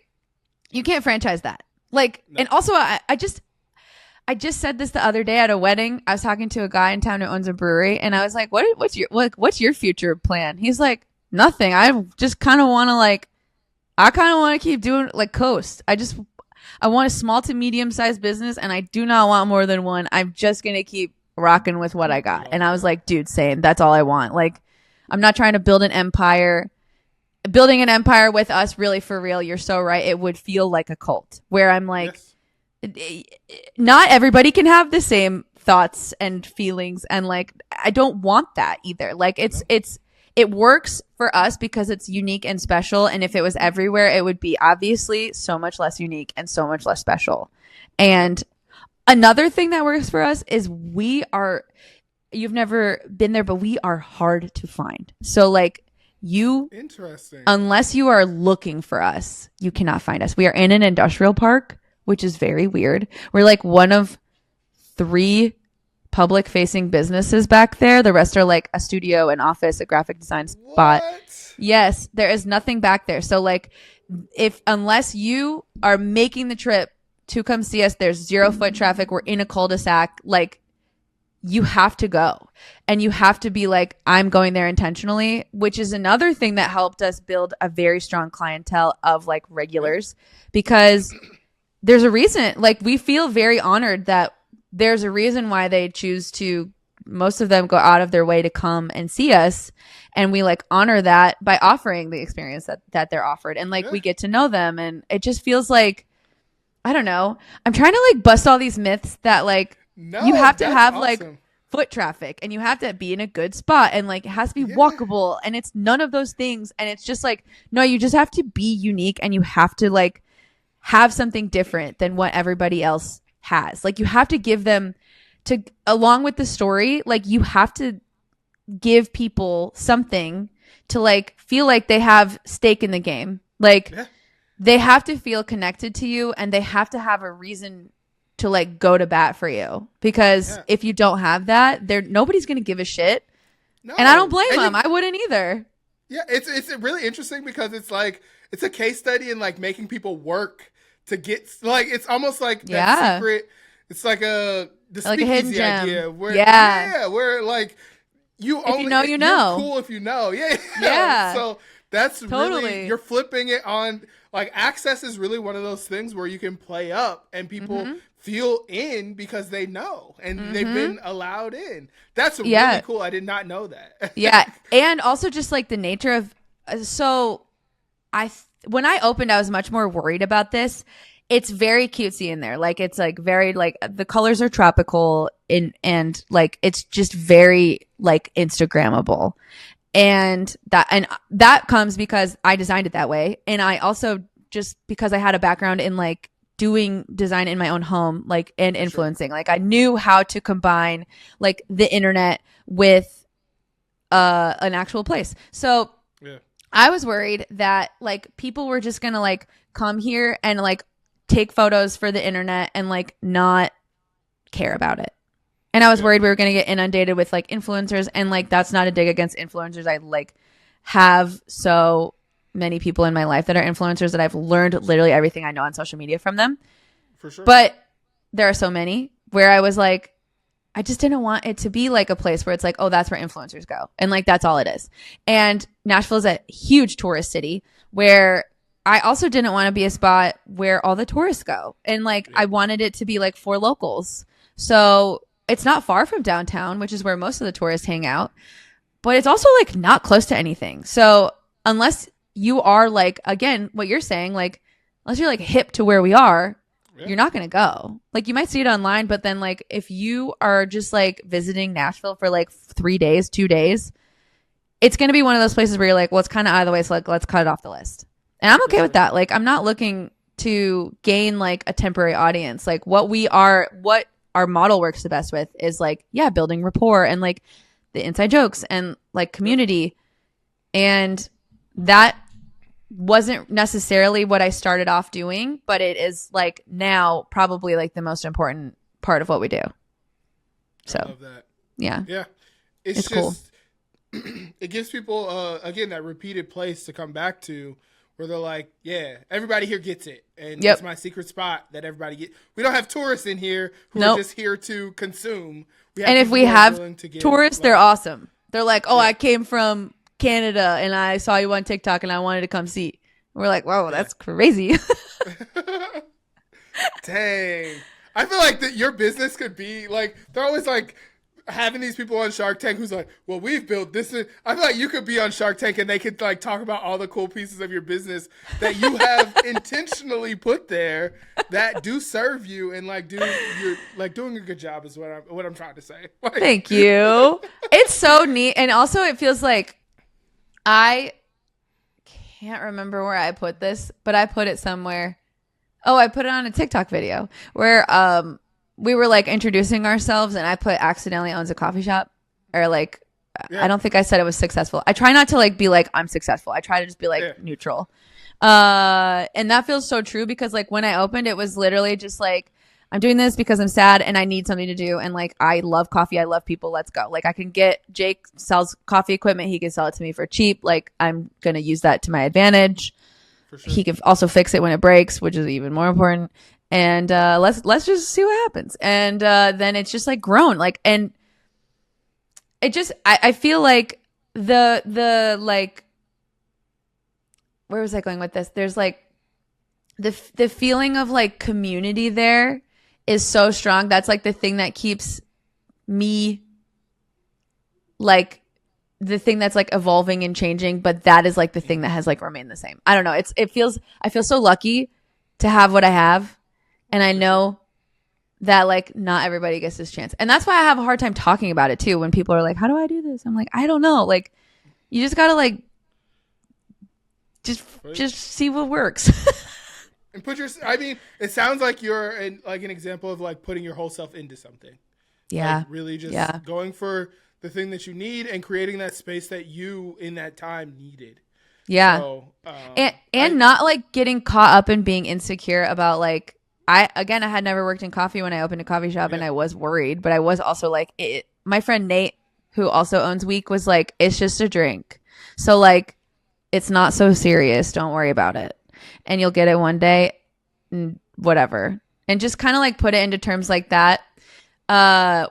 S2: you can't franchise that. Like, and also I just said this the other day at a wedding. I was talking to a guy in town who owns a brewery, and I was like, what's your future plan? He's like, nothing. I just kind of want to keep doing like coast. I want a small to medium sized business, and I do not want more than one. I'm just going to keep rocking with what I got. And I was like, dude, same. That's all I want. Like, I'm not trying to build an empire. Building an empire with us, really, for real, you're so right. It would feel like a cult where I'm like, not everybody can have the same thoughts and feelings, and like I don't want that either. Like it works for us because it's unique and special, and if it was everywhere, it would be obviously so much less unique and so much less special. And another thing that works for us is you've never been there, but we are hard to find. So like
S1: Interesting.
S2: Unless you are looking for us, you cannot find us. We are in an industrial park, which is very weird. We're like one of 3 public facing businesses back there. The rest are like a studio, an office, a graphic design spot.
S1: What?
S2: Yes, there is nothing back there. So like unless you are making the trip to come see us, there's 0 foot traffic. We're in a cul-de-sac. Like, you have to go, and you have to be like, I'm going there intentionally, which is another thing that helped us build a very strong clientele of like regulars, because there's a reason, like, we feel very honored that there's a reason why they choose to, most of them go out of their way to come and see us. And we like honor that by offering the experience that they're offered. And like, we get to know them, and it just feels like, I don't know. I'm trying to like bust all these myths that like, you have to have awesome. Like foot traffic, and you have to be in a good spot, and like it has to be walkable, and it's none of those things. And it's just like, no, you just have to be unique, and you have to like have something different than what everybody else has. Like, you have to give them to, along with the story, like you have to give people something to like feel like they have stake in the game. Like they have to feel connected to you, and they have to have a reason to like go to bat for you, because if you don't have that, nobody's gonna give a shit. No. And I don't blame them. I wouldn't either.
S1: Yeah, it's really interesting, because it's like, it's a case study in like making people work to get, like, it's almost like that secret. It's like the
S2: like
S1: speakeasy idea
S2: where
S1: where like you
S2: if
S1: only
S2: you know, you know.
S1: You're cool if you know. Yeah. So that's totally really, you're flipping it on. Like, access is really one of those things where you can play up, and people feel in because they know, and they've been allowed in. That's really cool. I did not know that.
S2: Yeah. And also just like the nature of, so when I opened, I was much more worried about this. It's very cutesy in there. Like, it's like very, like, the colors are tropical, and like, it's just very like Instagrammable. And that comes because I designed it that way. And I also, just because I had a background in like doing design in my own home, like, and influencing, like I knew how to combine like the internet with an actual place. So I was worried that like people were just going to like come here and like take photos for the internet and like not care about it. And I was worried we were going to get inundated with like influencers, and like, that's not a dig against influencers. I like have so many people in my life that are influencers that I've learned literally everything I know on social media from them.
S1: For sure.
S2: But there are so many where I was like, I just didn't want it to be like a place where it's like, oh, that's where influencers go. And like, that's all it is. And Nashville is a huge tourist city where I also didn't want to be a spot where all the tourists go. And like, I wanted it to be like for locals. So it's not far from downtown, which is where most of the tourists hang out, but it's also like not close to anything. So unless you are like, again, what you're saying, like, unless you're like hip to where we are, you're not going to go. Like, you might see it online, but then like, if you are just like visiting Nashville for like 3 days, 2 days, it's going to be one of those places where you're like, well, it's kind of out of the way. So like, let's cut it off the list. And I'm okay with that. Like, I'm not looking to gain like a temporary audience. Like, what our model works the best with is like, building rapport and like the inside jokes and like community. And that wasn't necessarily what I started off doing, but it is like now probably like the most important part of what we do. So
S1: I love that.
S2: Yeah.
S1: It's just
S2: cool.
S1: It gives people again that repeated place to come back to, where they're like, yeah, everybody here gets it. And it's my secret spot that everybody gets. We don't have tourists in here who are just here to consume.
S2: And if we have tourists, they're awesome. They're like, oh, I came from Canada and I saw you on TikTok and I wanted to come see. And we're like, whoa, that's crazy.
S1: Dang. I feel like that your business could be like, they're always like, having these people on Shark Tank who's like, well, we've built this. I feel like you could be on Shark Tank and they could like talk about all the cool pieces of your business that you have intentionally put there that do serve you, and like you're like doing a good job is what I'm trying to say. Like,
S2: thank you. It's so neat. And also it feels like, I can't remember where I put this, but I put it somewhere. Oh, I put it on a TikTok video where, we were like introducing ourselves, and I put accidentally owns a coffee shop, or like I don't think I said it was successful. I try not to like be like I'm successful. I try to just be like neutral. And that feels so true because like when I opened, it was literally just like I'm doing this because I'm sad and I need something to do. And like I love coffee. I love people. Let's go. Like I can get Jake sells coffee equipment. He can sell it to me for cheap. Like I'm gonna use that to my advantage. For sure. He can also fix it when it breaks, which is even more important. And let's just see what happens. And then it's just like grown. Like and it just I feel like the like where was I going with this? There's like the feeling of like community there is so strong. That's like the thing that keeps me like the thing that's like evolving and changing, but that is like the thing that has like remained the same. I don't know. I feel so lucky to have what I have. And I know that like not everybody gets this chance. And that's why I have a hard time talking about it too. When people are like, how do I do this? I'm like, I don't know. Like you just gotta like, just see what works.
S1: And I mean, it sounds like you're like an example of like putting your whole self into something.
S2: Yeah.
S1: Like really just going for the thing that you need and creating that space that you in that time needed.
S2: Yeah.
S1: So,
S2: and not like getting caught up in being insecure about like, I had never worked in coffee when I opened a coffee shop and I was worried, but I was also like, my friend Nate, who also owns Week, was like, it's just a drink. So like, it's not so serious. Don't worry about it. And you'll get it one day, whatever. And just kind of like put it into terms like that. And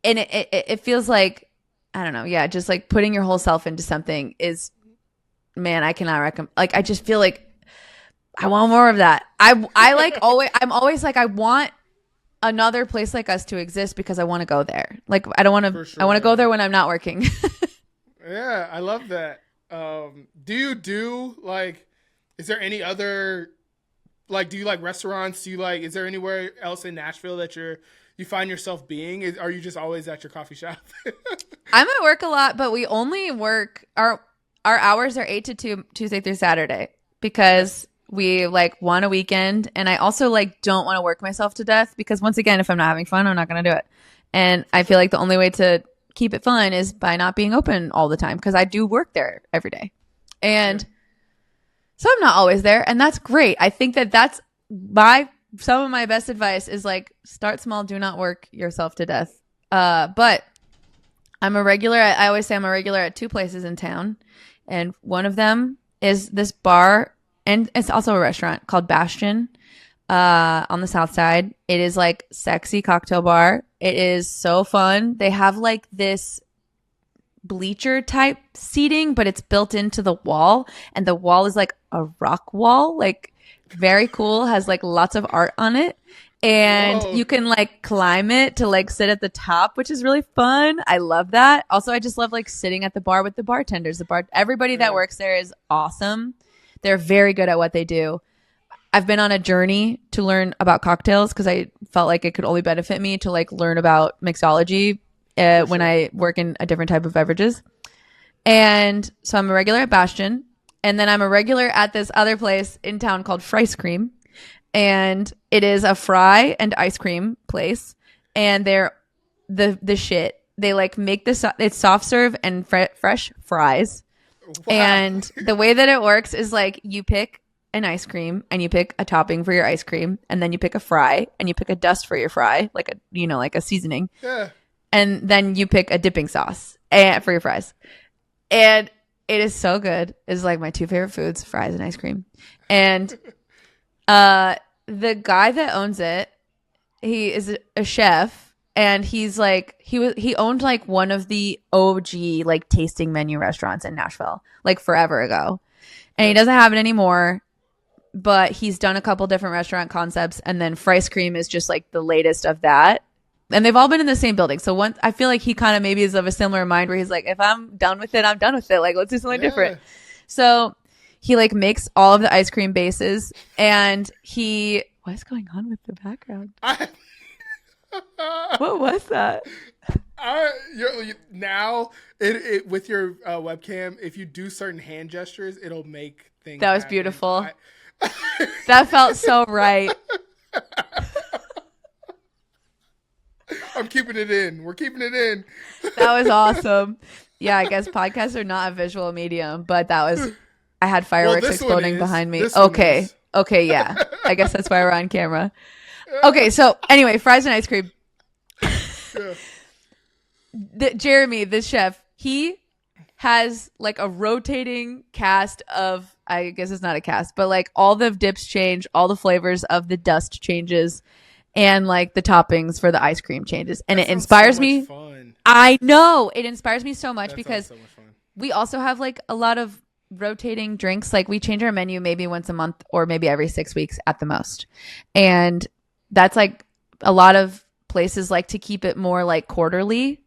S2: it feels like, I don't know. Yeah. Just like putting your whole self into something is, man, I cannot recommend. Like, I just feel like I want more of that. I like always, I'm always like, I want another place like us to exist because I want to go there. Like, I don't want to, I want to go there when I'm not working.
S1: Yeah. I love that. Do you do like, is there any other, like, do you like restaurants? Do you like, is there anywhere else in Nashville that you find yourself being? Are you just always at your coffee shop?
S2: I'm at work a lot, but we only work, our hours are 8 to 2, Tuesday through Saturday, because we like want a weekend. And I also like don't want to work myself to death because once again, if I'm not having fun, I'm not going to do it. And I feel like the only way to keep it fun is by not being open all the time because I do work there every day. And so I'm not always there. And that's great. I think that that's some of my best advice is like start small, do not work yourself to death. But I'm a regular. I always say I'm a regular at 2 places in town. And one of them is this bar, and it's also a restaurant called Bastion on the south side. It is like sexy cocktail bar. It is so fun. They have like this bleacher type seating, but it's built into the wall, and the wall is like a rock wall, like very cool, has like lots of art on it. And you can like climb it to like sit at the top, which is really fun. I love that. Also, I just love like sitting at the bar with the bartenders. Everybody that works there is awesome. They're very good at what they do. I've been on a journey to learn about cocktails because I felt like it could only benefit me to like learn about mixology when I work in a different type of beverages. And so I'm a regular at Bastion. And then I'm a regular at this other place in town called Frice Cream. And it is a fry and ice cream place. And they're the shit. They like make this, it's soft serve and fresh fries. Wow. And the way that it works is like you pick an ice cream and you pick a topping for your ice cream. And then you pick a fry and you pick a dust for your fry, like a seasoning. Yeah. And then you pick a dipping sauce for your fries. And it is so good. It's like my 2 favorite foods, fries and ice cream. And the guy that owns it, he is a chef, and he's like he owned like one of the OG like tasting menu restaurants in Nashville like forever ago. And he doesn't have it anymore, but he's done a couple different restaurant concepts, and then Frice Cream is just like the latest of that. And they've all been in the same building. So I feel like he kind of maybe is of a similar mind where he's like, if I'm done with it, I'm done with it. Like, let's do something different. So he like makes all of the ice cream bases, and what's going on with the background? What was that?
S1: Now, with your webcam, if you do certain hand gestures, it'll make things
S2: That was
S1: happen.
S2: beautiful. That felt so right.
S1: I'm keeping it in. We're keeping it in.
S2: That was awesome. Yeah, I guess podcasts are not a visual medium, but I had fireworks exploding behind me. Okay. Okay, yeah. I guess that's why we're on camera. Okay, so anyway, fries and ice cream.
S1: Yeah.
S2: Jeremy, the chef, he has like a rotating cast of, I guess it's not a cast, but like all the dips change, all the flavors of the dust changes, and like the toppings for the ice cream changes. And it inspires me.
S1: Fun.
S2: I know. It inspires me so much because
S1: so much fun.
S2: We also have like a lot of rotating drinks. Like we change our menu maybe once a month or maybe every 6 weeks at the most. And that's like a lot of places like to keep it more like quarterly,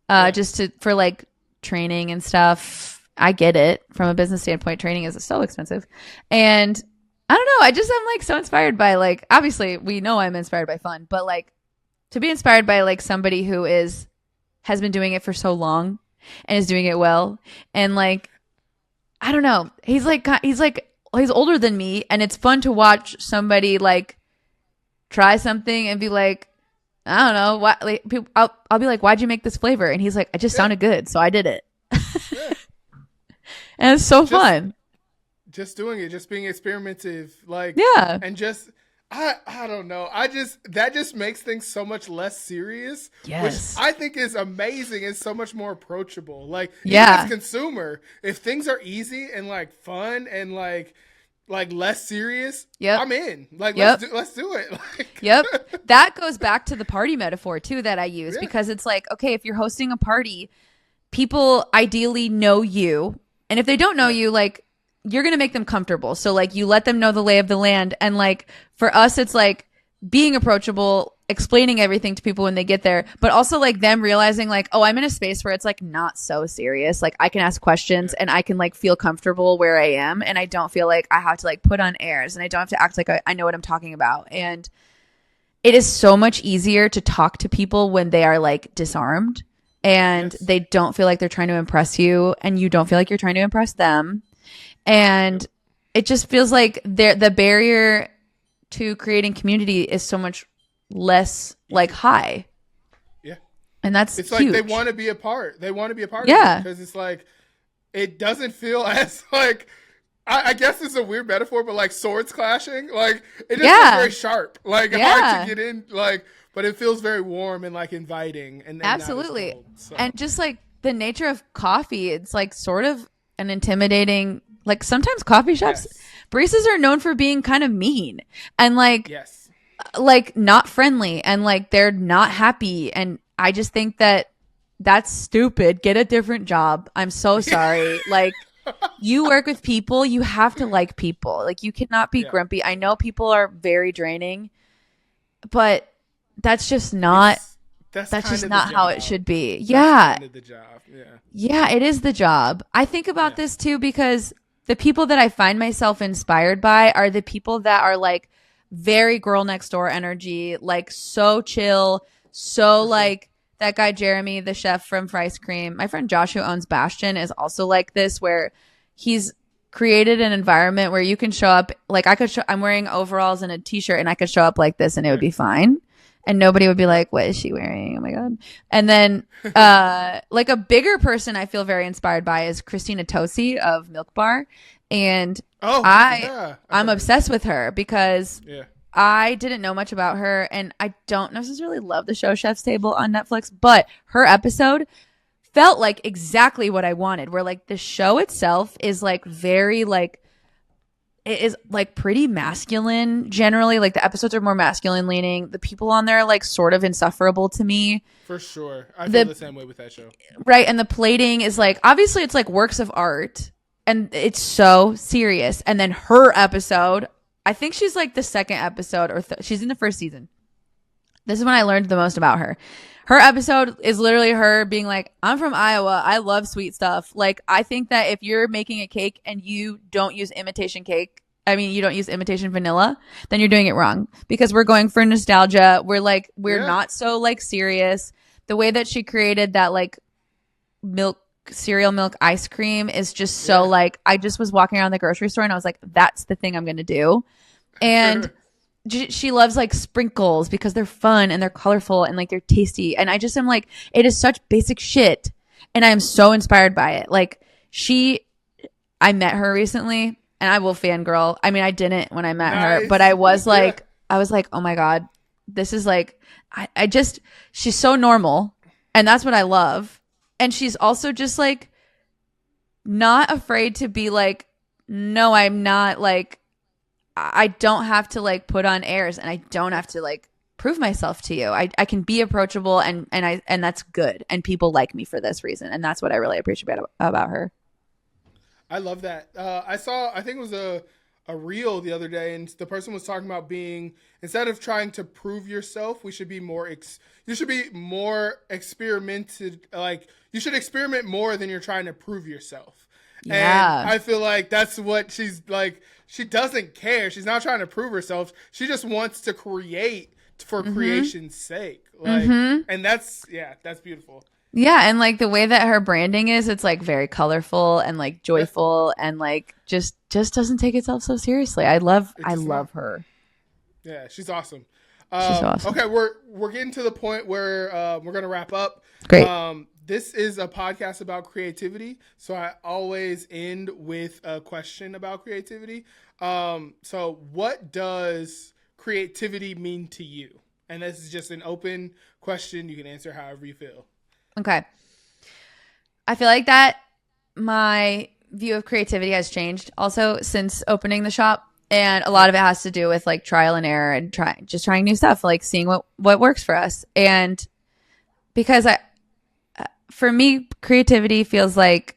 S2: just for like training and stuff. I get it from a business standpoint. Training is so expensive. And I don't know. I'm like so inspired by like, obviously we know I'm inspired by fun, but like to be inspired by like somebody who has been doing it for so long and is doing it well. And like, I don't know. He's older than me, and it's fun to watch somebody like try something and be like, I don't know what, like I'll be like, why'd you make this flavor? And he's like, I just sounded good, so I did it. And it's so fun.
S1: Just doing it, just being experimentative, like, and just, I don't know. That just makes things so much less serious.
S2: Yes.
S1: Which I think is amazing and so much more approachable. Like, even as a consumer, if things are easy and like fun and like less serious, I'm in. Like, let's do it. Like,
S2: That goes back to the party metaphor too that I use, because it's like, okay, if you're hosting a party, people ideally know you. And if they don't know you, like, you're going to make them comfortable. So like you let them know the lay of the land. And like for us, it's like being approachable, explaining everything to people when they get there, but also like them realizing like, oh, I'm in a space where it's like not so serious. Like I can ask questions and I can like feel comfortable where I am. And I don't feel like I have to like put on airs, and I don't have to act like I know what I'm talking about. And it is so much easier to talk to people when they are like disarmed and they don't feel like they're trying to impress you, and you don't feel like you're trying to impress them. And it just feels like the barrier to creating community is so much less like high.
S1: Yeah.
S2: And that's
S1: it's
S2: huge.
S1: Like they want to be a part. They want to be a part of it, because it's like it doesn't feel as like I guess it's a weird metaphor, but like swords clashing. Like it just feels very sharp. Like hard to get in, like, but it feels very warm and like inviting, and
S2: absolutely.
S1: Cold, so. And
S2: just like the nature of coffee, it's like sort of an intimidating, like sometimes coffee shops, baristas are known for being kind of mean and like, like not friendly, and like they're not happy. And I just think that that's stupid. Get a different job. I'm so sorry. Like you work with people, you have to like people. Like you cannot be grumpy. I know people are very draining, but that's just not, that's just not how it should be.
S1: That's kind of the job.
S2: Yeah, it is the job. I think about this too, because the people that I find myself inspired by are the people that are like very girl next door energy, like so chill, so like that guy Jeremy, the chef from Fries Cream. My friend Josh, who owns Bastion, is also like this, where he's created an environment where you can show up. Like I'm wearing overalls and a t-shirt, and I could show up like this and it would be fine. And nobody would be like, what is she wearing? Oh my God. And then like a bigger person I feel very inspired by is Christina Tosi of Milk Bar. And I'm obsessed with her because I didn't know much about her, and I don't necessarily love the show Chef's Table on Netflix, but her episode felt like exactly what I wanted, where like the show itself is like very like, it is like pretty masculine generally. Like the episodes are more masculine leaning. The people on there are like sort of insufferable to me.
S1: For sure. I feel the same way with that show.
S2: Right. And the plating is like, obviously it's like works of art, and it's so serious. And then her episode, I think she's like the second episode, or she's in the first season. This is when I learned the most about her. Her episode is literally her being like, I'm from Iowa. I love sweet stuff. Like, I think that if you're making a cake and you don't use imitation vanilla, then you're doing it wrong, because we're going for nostalgia. We're not so like serious. The way that she created that like cereal milk ice cream is just so like, I just was walking around the grocery store and I was like, that's the thing I'm going to do. And she loves like sprinkles because they're fun and they're colorful and like they're tasty. And I just am like, it is such basic shit. And I am so inspired by it. Like I met her recently and I will fangirl. I mean, I didn't when I met her, but I was like, oh my God, this is like, she's so normal. And that's what I love. And she's also just like, not afraid to be like, no, I'm not like, I don't have to like put on airs and I don't have to like prove myself to you. I can be approachable and that's good. And people like me for this reason. And that's what I really appreciate about her.
S1: I love that. I think it was a reel the other day, and the person was talking about being, instead of trying to prove yourself, we should be more, you should be more experimented. Like you should experiment more than you're trying to prove yourself. Yeah. And I feel like that's what she's like. She doesn't care. She's not trying to prove herself. She just wants to create for creation's sake. Like, and that's beautiful.
S2: Yeah, and like the way that her branding is, it's like very colorful and like joyful and like just doesn't take itself so seriously. I love her.
S1: Yeah, she's awesome.
S2: She's awesome.
S1: Okay, we're getting to the point where we're gonna wrap up.
S2: Great.
S1: This is a podcast about creativity, so I always end with a question about creativity. So what does creativity mean to you? And this is just an open question. You can answer however you feel.
S2: Okay. I feel like that my view of creativity has changed also since opening the shop. And a lot of it has to do with like trial and error and trying new stuff, like seeing what works for us. And because for me, creativity feels like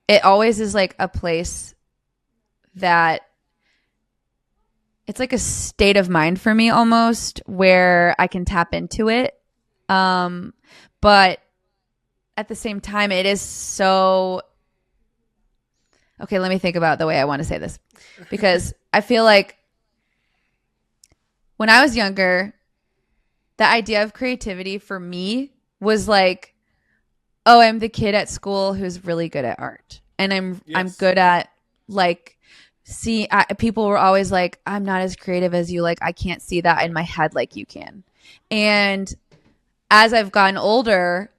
S2: it always is like a place that it's like a state of mind for me almost where I can tap into it. But at the same time, it is so... Okay, let me think about the way I want to say this. Because I feel like when I was younger, the idea of creativity for me was like, oh, I'm the kid at school who's really good at art. And I'm good at like... people were always like, I'm not as creative as you. Like, I can't see that in my head like you can. And as I've gotten older,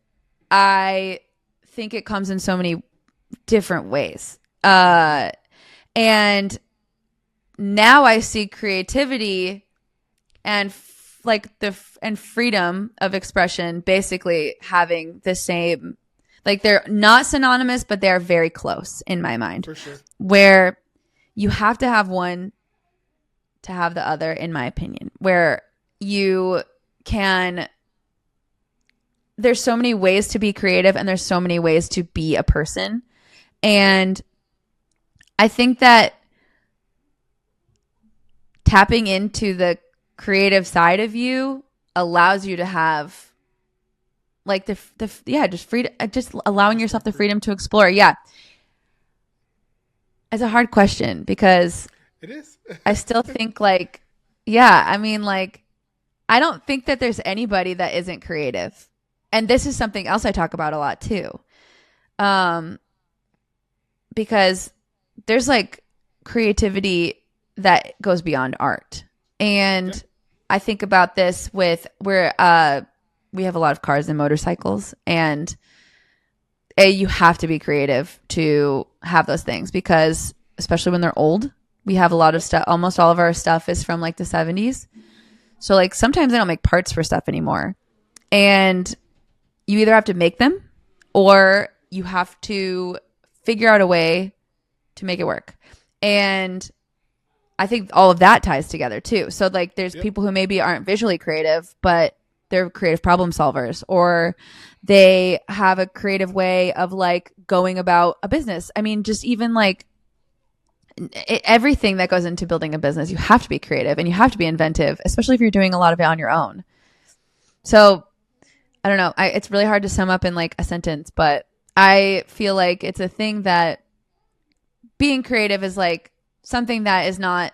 S2: I think it comes in so many different ways. And now I see creativity and freedom of expression basically having the same, like they're not synonymous, but they're very close in my mind.
S1: For sure.
S2: Where you have to have one to have the other, in my opinion, where you can... There's so many ways to be creative and there's so many ways to be a person. And I think that tapping into the creative side of you allows you to have like just freedom, just allowing yourself the freedom to explore. Yeah. It's a hard question because
S1: it is.
S2: I still think like, yeah, I mean, like, I don't think that there's anybody that isn't creative. And this is something else I talk about a lot too. Because there's like creativity that goes beyond art. And I think about this with where we have a lot of cars and motorcycles, and you have to be creative to have those things because especially when they're old, we have a lot of stuff. Almost all of our stuff is from like the 70s. So like sometimes they don't make parts for stuff anymore. And you either have to make them or you have to figure out a way to make it work. And I think all of that ties together too. So like there's people who maybe aren't visually creative, but they're creative problem solvers, or they have a creative way of like going about a business. I mean, just even like everything that goes into building a business, you have to be creative and you have to be inventive, especially if you're doing a lot of it on your own. So I don't know. It's really hard to sum up in like a sentence, but I feel like it's a thing that being creative is like something that is not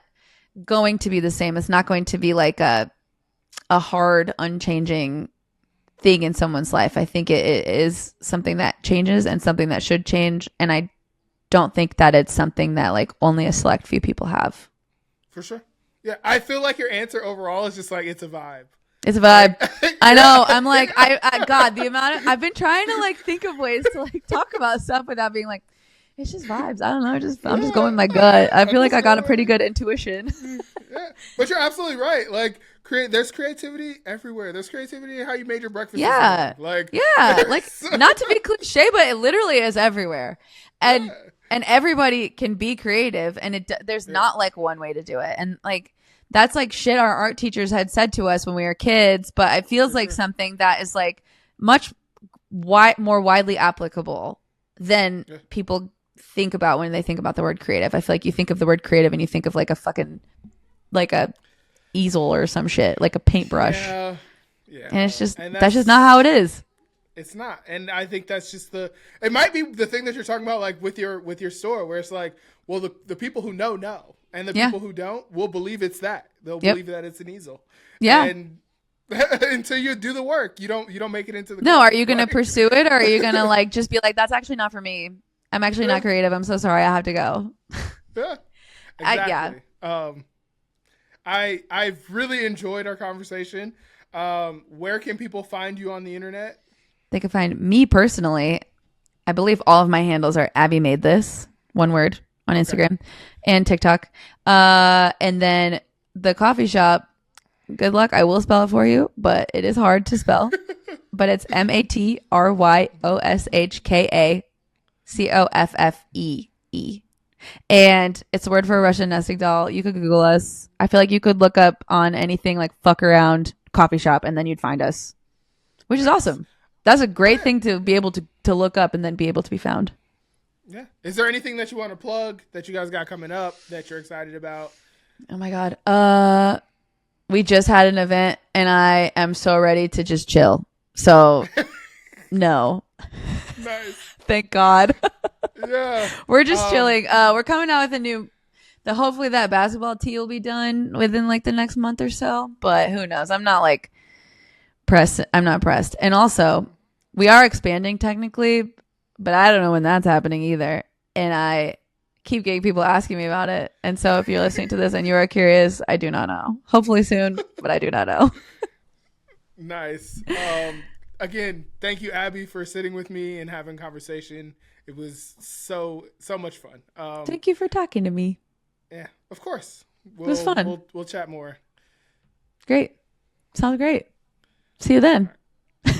S2: going to be the same. It's not going to be like a hard, unchanging thing in someone's life. I think it is something that changes and something that should change. And I don't think that it's something that like only a select few people have.
S1: For sure. Yeah, I feel like your answer overall is just like it's a vibe.
S2: It's a vibe. I know. I'm like, God, the amount of, I've been trying to like think of ways to like talk about stuff without being like, it's just vibes. I don't know. I'm just going with my gut. I feel like I got a pretty good intuition.
S1: Yeah, but you're absolutely right. Like, there's creativity everywhere. There's creativity in how you made your breakfast.
S2: Yeah.
S1: Like,
S2: like not to be cliche, but it literally is everywhere. And everybody can be creative, and there's not like one way to do it. And like, that's like shit our art teachers had said to us when we were kids, but it feels like something that is like much more widely applicable than people think about when they think about the word creative. I feel like you think of the word creative and you think of like a fucking like a easel or some shit, like a paintbrush. Yeah. And it's just that's just not how it is.
S1: It's not. And I think that's just it might be the thing that you're talking about, like with your store, where it's like, well, the people who know, and the people who don't will believe it's that. They'll believe that it's an easel. Yeah. And until you do the work, you don't make it into the
S2: No, are you going to pursue it, or are you going to like just be like, that's actually not for me. I'm actually not creative. I'm so sorry. I have to go.
S1: Yeah. Exactly. I've really enjoyed our conversation. Where can people find you on the internet?
S2: They can find me personally. I believe all of my handles are Abby Made This, one word, on Instagram and TikTok. And then the coffee shop, good luck. I will spell it for you, but it is hard to spell. But it's Matryoshka And it's a word for a Russian nesting doll. You could Google us. I feel like you could look up on anything like fuck around coffee shop and then you'd find us, which is awesome. That's a great thing to be able to look up and then be able to be found.
S1: Yeah. Is there anything that you want to plug that you guys got coming up that you're excited about?
S2: Oh my God. We just had an event and I am so ready to just chill. So no.
S1: Nice.
S2: Thank God.
S1: Yeah.
S2: We're just chilling. We're coming out with hopefully that basketball tee will be done within like the next month or so, but who knows? I'm not like pressed. I'm not pressed. And also we are expanding technically, but I don't know when that's happening either. And I keep getting people asking me about it. And so if you're listening to this and you are curious, I do not know. Hopefully soon, but I do not know.
S1: Nice. Again, thank you, Abby, for sitting with me and having conversation. It was so much fun.
S2: Thank you for talking to me.
S1: Yeah, of course.
S2: It was fun.
S1: We'll chat more.
S2: Great. Sounds great. See you then.